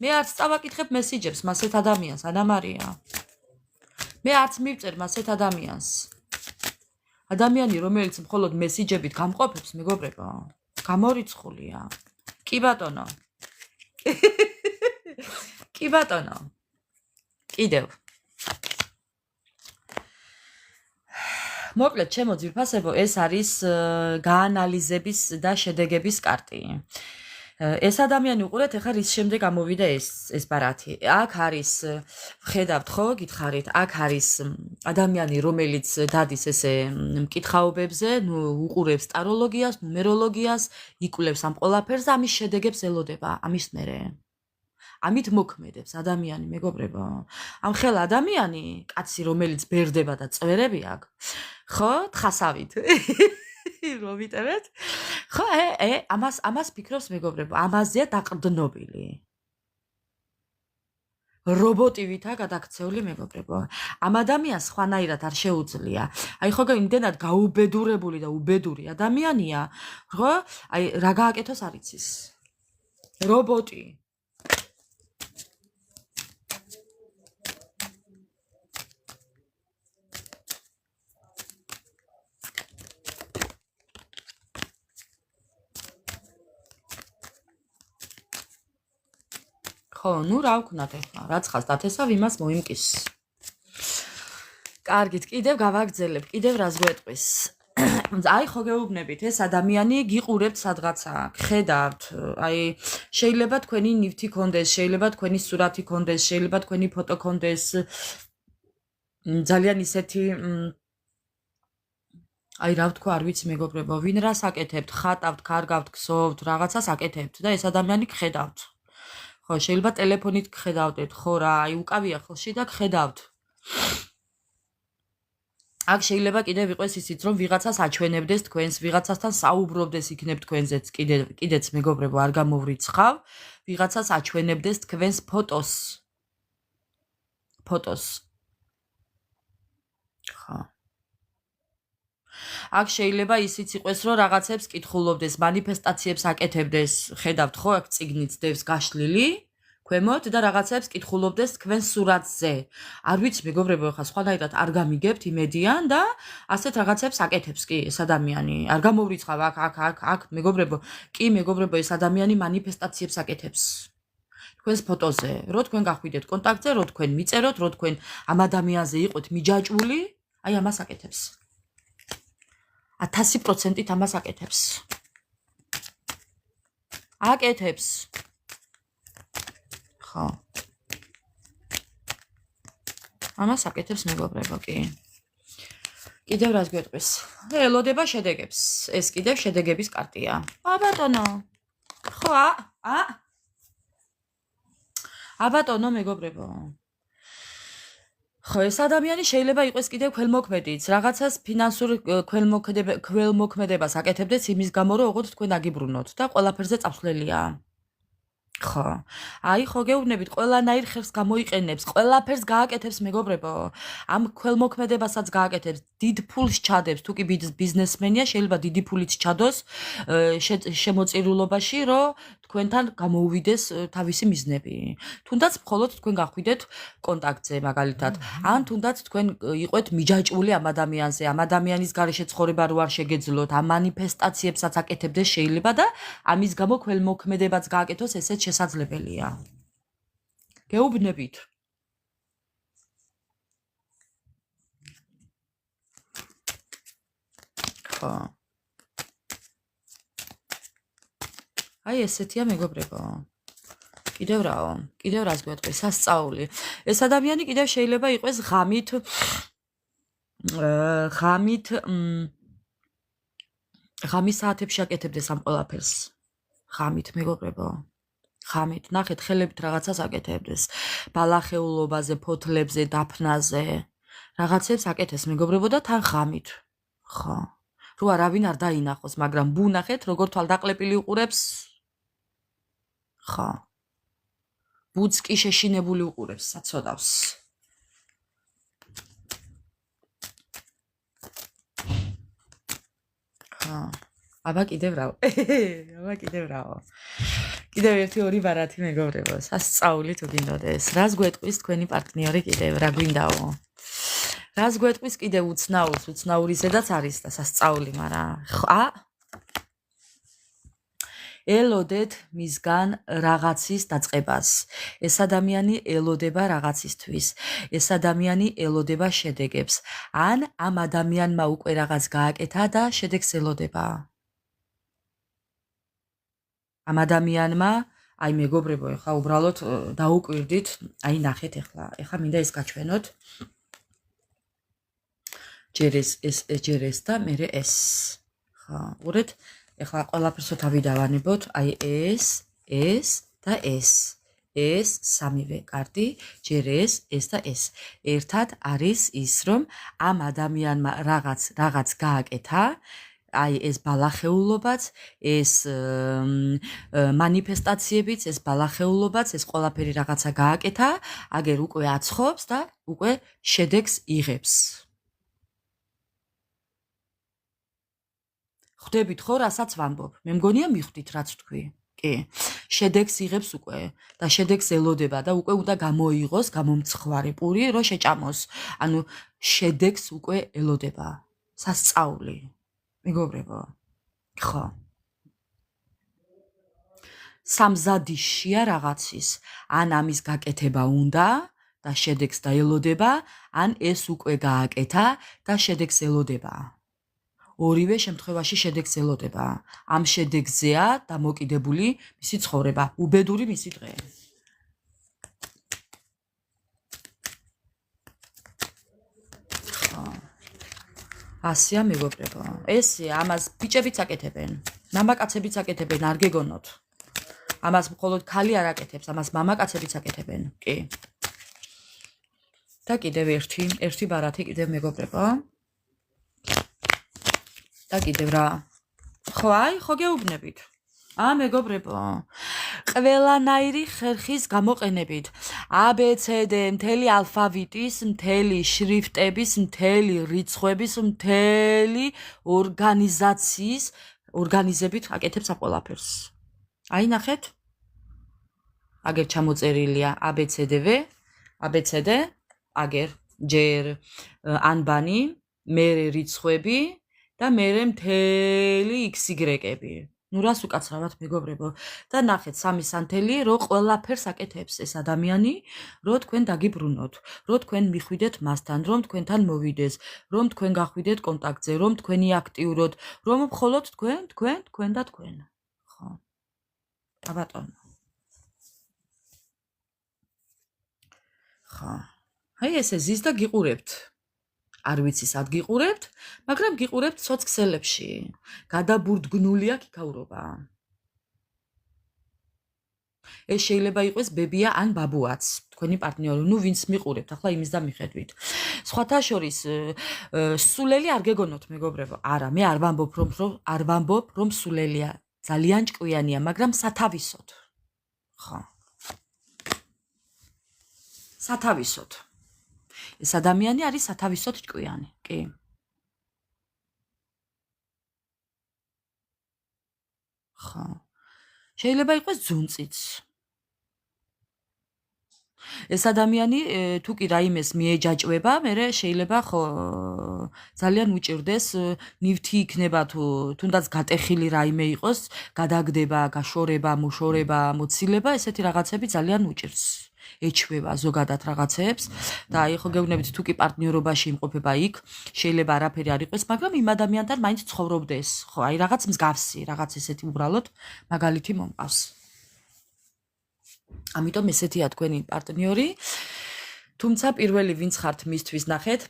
მე არც წავაკითხებ მესიჯებს მასეთ ადამიანს, ანა მარია. მე არც მივწერ მასეთ ადამიანს. ადამიანი, რომელიც მხოლოდ მესიჯებით გამყოფებს, მეგობრებო, გამორიცხულია. კი ბატონო. კი ბატონო. კიდევ. მოკლედ, ჩემო ძვირფასებო, ეს არის გაანალიზების და შედეგების კარტი. ეს ადამიანი უყურეთ, ეხლა რის შემდეგ გამოვიდა ეს ბარათი. აქ არის, ხედავთ ხო, გითხარით, აქ არის ადამიანი, რომელიც დადის ესე მკითხაობებზე, უყურებს ტაროლოგიას, ნუმეროლოგიას, იკვლევს ამ ყველაფერს და ამის შედეგებს ელოდება, ამის მერე. ამით მოქმედებს ადამიანი, მეგობრებო. ამ ხელ ადამიანი, კაცი, რომელიც ბერდება და წვერები აქვს, ხო, თხასავით. რომ ვიტევეთ? ხო, ამას ფიქრობს მეგობრებო, ამაზეა დაყრდნობილი. რობოტივითაა გადაქცეული მეგობრებო. ამ ადამიანს ხვანაირად არ შეუძლია. აი ხო იმდენად გაუბედურებული და უბედური ადამიანია, ხო? აი რა გააკეთოს არ იცის. რობოტი. ხო, ნუ რა ვქნათ ახლა, რაცხას დათესავ იმას მოიმკის. კარგით, კიდევ გავაგრძელებ, კიდევ რას გვეტყვის. აი ხო გეუბნებით, ეს ადამიანი გიყურებთ სადღაცა, ხედავთ, აი შეიძლება თქვენი ნივთი კონდეს, შეიძლება თქვენი სურათი კონდეს, შეიძლება თქვენი ფოტო კონდეს. ძალიან ისეთი აი რა ვთქვა, არ ვიცი მეგობრებო, ვინ რას აკეთებთ, ხატავთ, კარგავთ, გსოვთ, რაღაცას აკეთებთ და ეს ადამიანი გხედავთ. ხო, შეიძლება ტელეფონით გხედავდეთ, ხო რა, აი უკავია ხელში და გხედავთ. აქ შეიძლება კიდევ იყოს ისიც, რომ ვიღაცას აჩვენებდეს თქვენს, ვიღაცასთან საუბრობდეს იქნებ თქვენზეც, კიდეც მეგობრებო, არ გამოვრიცხავ, ვიღაცას აჩვენებდეს თქვენს ფოტოს. ხო. აქ შეიძლება ისიც იყოს, რომ რაღაცებს კითხულობდეს, მანიფესტაციებს აკეთებდეს, ხედავთ ხო, აქ წიგნიც დევს გაშლილი, ქვემოთ და რაღაცებს კითხულობდეს თქვენ სურათზე. არ ვიცი მეგობრებო, ხა სხვანაირად არ გამიგებთ იმედიან და ასეთ რაღაცებს აკეთებს კი ეს ადამიანი. არ გამოვრიცხავ აქ მეგობრებო, კი მეგობრებო, ეს ადამიანი მანიფესტაციებს აკეთებს. თქვენს ფოტოზე, რო თქვენ გახვიდეთ კონტაქტზე, რო თქვენ მიწეროთ, რო თქვენ ამ ადამიანზე იყოთ მიჯაჭვული, აი ამას აკეთებს. 1000%-ით ამას აკეთებს. აკეთებს. ხო. ამას აკეთებს მეგობრებო, კი. კიდევ რას გვეტყვის? ელოდება შედეგებს. ეს კიდევ შედეგების კარტია. ბატონო. ხო, ბატონო მეგობრებო. ხო, ეს ადამიანი შეიძლება იყოს კიდევ ქველმოქმედიც, რაღაცას ფინანსურ ქველმოქმედებას აკეთებდეს იმის გამო, რომ ოღონდ თქვენ აგიბრუნოთ და ყველაფერზე წაფლელია. ხო. აი, ხო გეუბნებით, ყველანაირ ხერხს გამოიყენებს, ყველაფერს გააკეთებს, მეგობრებო. ამ ქველმოქმედებასაც გააკეთებს, დიდ ფულს ჩადებს, თუ კი ბიზნესმენია, შეიძლება დიდი ფულიც ჩადოს შემოწირულობაში, რომ თქვენთან გამოუვიდეს თავისი მიზნები. თუნდაც მხოლოდ თქვენ გახვიდეთ კონტაქტზე, მაგალითად, ან თუნდაც თქვენ იყვეთ მიჯაჭვული ამ ადამიანზე, ამ ადამიანის გარეშე ცხოვრება რო არ შეგეძლოთ, ამ მანიფესტაციებსაც აკეთებდეს შეიძლება და ამის გამო ქველმოქმედებაც გააკეთოს, ესეც შესაძლებელია. გეუბნებით. ხო. აი ესეთია მეგობრებო. კიდევ რაო? კიდევ რას გვეტყვი? სასწაული. ეს ადამიანი კიდევ შეიძლება იყოს ღამით ღამის საათებში აკეთებდეს ამ ყველაფერს. ღამით მეგობრებო. ღამით, ნახეთ, ხელებით რაღაცას აკეთებდეს. ბალახეულობაზე, ფოთლებზე, დაფნაზე. რაღაცებს აკეთებს მეგობრებო და თან ღამით. ხო. რო არავინ არ დაინახოს, მაგრამ ბუ ნახეთ, როგორ თვალდაყლეპილი უყურებს. ხო. ბუც კი შეშინებული უყურებს, საწოდავს. ხო. აბა კიდევ რაო? აბა კიდევ რაო? კიდევ ერთი ორი ბარათი მეგობრებო, სასწაული თუ გინდოდეს. რას გვეტყვის თქვენი პარტნიორი კიდევ, რა გვინდაო? რას გვეტყვის კიდევ უცნაურს, უცნაურისედაც არის და სასწაული, მაგრამ ხა ელოდეთ მისგან რაღაცის დაწყებას. ეს ადამიანი ელოდება რაღაცისთვის. ეს ადამიანი ელოდება შედეგებს. ან ამ ადამიანმა უკვე რაღაც გააკეთა და შედეგს ელოდება. ამ ადამიანმა, აი მეგობრებო, ეხლა უბრალოდ დაუკვირდით, აი ნახეთ ეხლა მინდა ეს გაჩვენოთ. ჯერ ეს და მერე ეს. ხო, უყურეთ, ეხლა ყველაფერს თავი დავანებოთ, აი ეს და ეს. ეს სამივე კარტი, ჯერ ეს და ეს. ერთად არის ის, რომ ამ ადამიანმა რაღაც გააკეთა, აი ეს ბალახეულობაც, ეს მანიფესტაციებიც, ეს ბალახეულობაც, ეს ყველაფერი რაღაცა გააკეთა, აგერ უკვე აცხობს და უკვე შედეგს იღებს. ხვდებით ხო, რასაც ვამბობ? მე მგონია მიხვდით რაც ვთქვი. კი. შედეგს იღებს უკვე და შედეგს ელოდება და უკვე უნდა გამოიღოს გამომცხვარი პური, რომ შეჭამოს. ანუ შედეგს უკვე ელოდება. სასწაული. მეგობრებო. ხო. სამზადიშია რაღაცის. ან ამის გაკეთება უნდა და შედეგს დაელოდება, ან ეს უკვე გააკეთა და შედეგს ელოდება. ორივე შემთხვევაში შედეგს ელოდება. ამ შედეგზეა დამოკიდებული მისი ცხოვრება, უბედური მისი დღე. ხო. ასია მეგობრებო. ესე ამას ბიჭებიც აკეთებენ, მამაკაცებიც აკეთებენ, არ გეგონოთ. ამას მხოლოდ ქალი არ აკეთებს, ამას მამაკაცებიც აკეთებენ. კი. და კიდევ ერთი ბარათი კიდევ მეგობრებო. და კიდევ რა? ხო, აი, ხო გეუბნებით. მეგობრებო, ყველანაირი ხერხის გამოყენებით, ABCD, მთელი ალფავიტის, მთელი შრიფტების, მთელი რიცხვების, მთელი ორგანიზებით აკეთებს ამ ყველაფერს. აი, ნახეთ. აგერ ჩამოწერილია ABCD, აგერ ჯერ ანბანი, მერე რიცხვები და მერე მთელი XY-ები. ნუ რას უკაცრავად მეგობრებო და ნახეთ სამი სანთელი რო ყველაფერს აკეთებს ეს ადამიანი, რო თქვენ დაგიბრუნოთ, რო თქვენ მიხვიდეთ მასთან, რომ თქვენთან მოვიდეს, რომ თქვენ გახვიდეთ კონტაქტზე, რომ თქვენი აქტიუროთ, რომ მხოლოდ თქვენ და თქვენ. ხო. ბატონო. ხო. აი ესე ზის და გიყურებთ. არ ვიცი სად გიყურებთ, მაგრამ გიყურებთ სოცქსელებში. გადაბურდგნული აქ იქაურობა. ეს შეიძლება იყოს ბებია ან ბაბუაც, თქვენი პარტნიორი, ნუ ვინც მიყურებთ, ახლა იმის და მიხედვით. სხვათა შორის სულელი არ გეგონოთ, მეგობრებო. არა, მე არ ვამბობ, რომ სულელია. ძალიან ჭკვიანია, მაგრამ სათავისოდ. ხო. სათავისოდ. ეს ადამიანი არის სათავისოდ ჭკვიანი, კი. ხო. შეიძლება იყოს ძუნწიც. ეს ადამიანი თუ კი რაიმეს მიეჯაჭვება, მერე შეიძლება ხო ძალიან უჭირდეს, ნივთი იქნება თუ თუნდაც გატეხილი რაიმე იყოს, გადაგდება, გაშორება, მოშორება, მოცილება, ესეთი რაღაცები ძალიან უჭირს. ეჩვევა ზოგადად რაღაცებს და აი ხო გეუბნებით თუ კი პარტნიორობაში იმყოფება იქ, შეიძლება არაფერი არ იყოს, მაგრამ იმ ადამიანთან მაინც ცხოვრობდეს. ხო, აი რაღაც მსგავსი, რაღაც ესეთი უბრალოდ მაგალითი მომყავს. ამიტომ ესეთია თქვენი პარტნიორი. თუმცა პირველი ვინც ხართ მისთვის ნახეთ,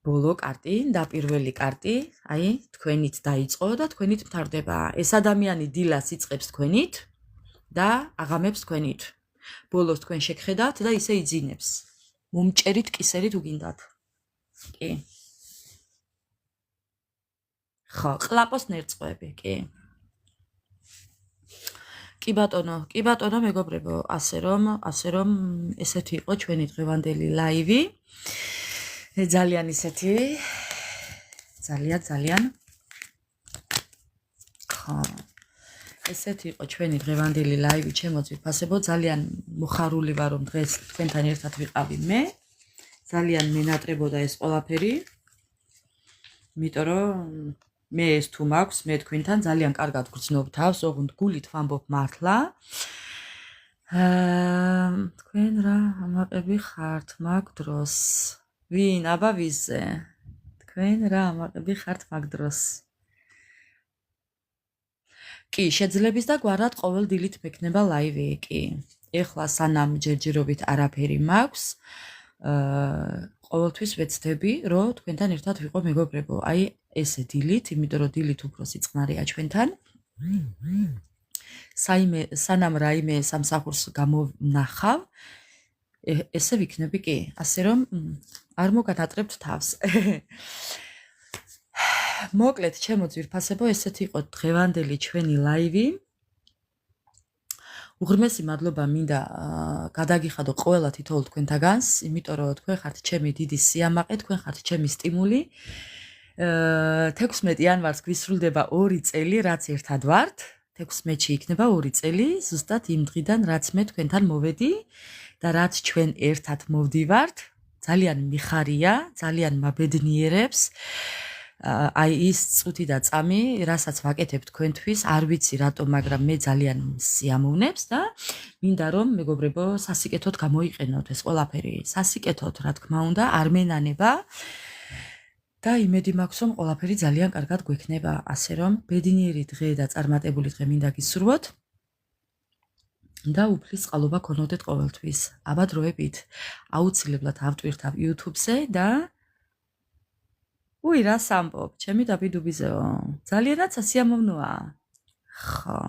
ბოლო კარტი და პირველი კარტი, აი, თქვენით დაიწყო და თქვენით მთავრდება. ეს ადამიანი დილას იწყებს თქვენით და აღამებს თქვენით. ბოლოს თქვენ შეგხედავთ და ისე იძინებს. მომჭერით კისერით უგინდათ. კი. ხო, ყლაპოს ნერწყვები, კი. კი ბატონო, მეგობრებო, ასე რომ ესეთი იყო ჩვენი დღევანდელი ლაივი. ძალიან ისეთი ძალიან ხო. ესეთი იყო ჩვენი დღევანდელი ლაივი, ჩემო ძვირფასებო, ძალიან მოხარული ვარ, რომ დღეს თქვენთან ერთად ვიყავი მე. ძალიან მენატრებოდა ეს ყველაფერი. იმიტომ რომ მე ეს თუ მაქვს, მე თქვენთან ძალიან კარგად გრძნობ თავს, ოღონდ გულით ვამბობ მართლა. თქვენ რა ამაყები ხართ მაგ დროს? ვინ, აბა ვიზზე? თქვენ რა ამაყები ხართ მაგ დროს? კი, შეძლების და გვარად ყოველ დილით მექნება ლაივი, კი. ეხლა სანამ ჯერჯერობით არაფერი მაქვს, ყოველთვის ვეცდები, რომ თქვენთან ერთად ვიყო მეგობრებო. აი, ესე დილით, იმიტომ რომ დილით უფრო სიწყნარია ჩვენთან. სანამ რაიმე სამსახურს გამოვნახავ, ესე ვიქნები, კი. ასე რომ არ მოგანატრებთ თავს. მოკლედ, ჩემო ძვირფასებო, ესეთი იყო დღევანდელი ჩვენი ლაივი. უღრმესი მადლობა მინდა გადაგიხადო ყველა თითოეულ თქვენთაგანს, იმიტომ რომ თქვენ ხართ ჩემი დიდი სიამაყე, თქვენ ხართ ჩემი სტიმული. 16 იანვარს გვისრულდება 2 წელი, რაც ერთად ვართ. 16-ში იქნება 2 წელი, ზუსტად იმ დღიდან, რაც მე თქვენთან მოვედი და რაც ჩვენ ერთად მოვდივართ. ძალიან მიხარია, ძალიან მაბედნიერებს. აი ის წუთი და წამი, რასაც ვაკეთებ თქვენთვის, არ ვიცი რატომ, მაგრამ მე ძალიან სიამოვნებს და მინდა რომ მეგობრებო, სასიკეთოდ გამოიყენოთ ეს ყველაფერი. სასიკეთოდ, რა თქმა უნდა, არ მენანება და იმედი მაქვს, რომ ყველაფერი ძალიან კარგად გვექნება, ასე რომ ბედნიერი დღე და წარმატებული დღე მინდა გისურვოთ. და უფლის წყალობა გქონოდეთ ყოველთვის. აბა დროებით, აუცილებლად ავტვირთავ YouTube-ზე და უი, რა სამბობ, ჩემი დაბიდუბიზეო. ძალიანაც სასიამოვნოა. ხო.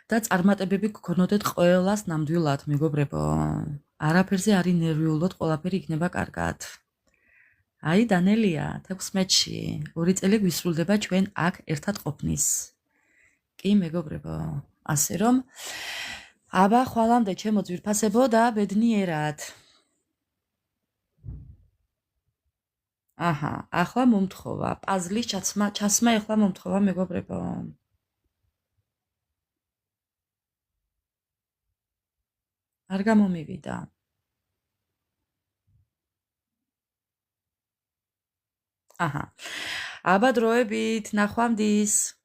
და წარმატებები გქონოდეთ ყველას ნამდვილად, მეგობრებო. არაფერზე არ ინერვიულოთ, ყველაფერი იქნება კარგად. აი, დანელია, 16-ში, 2 წელი გვისრულდება ჩვენ აქ ერთად ყოფნის. კი, მეგობრებო, ასე რომ, აბა ხვალამდე ჩემო ძვირფასებო და ბედნიერად. აჰა, ახლა მომთხოვა, პაზლის ჩასმა ახლა მომთხოვა, მეგობრებო. არ გამომივიდა. აჰა. აბა დროებით, ნახვამდის.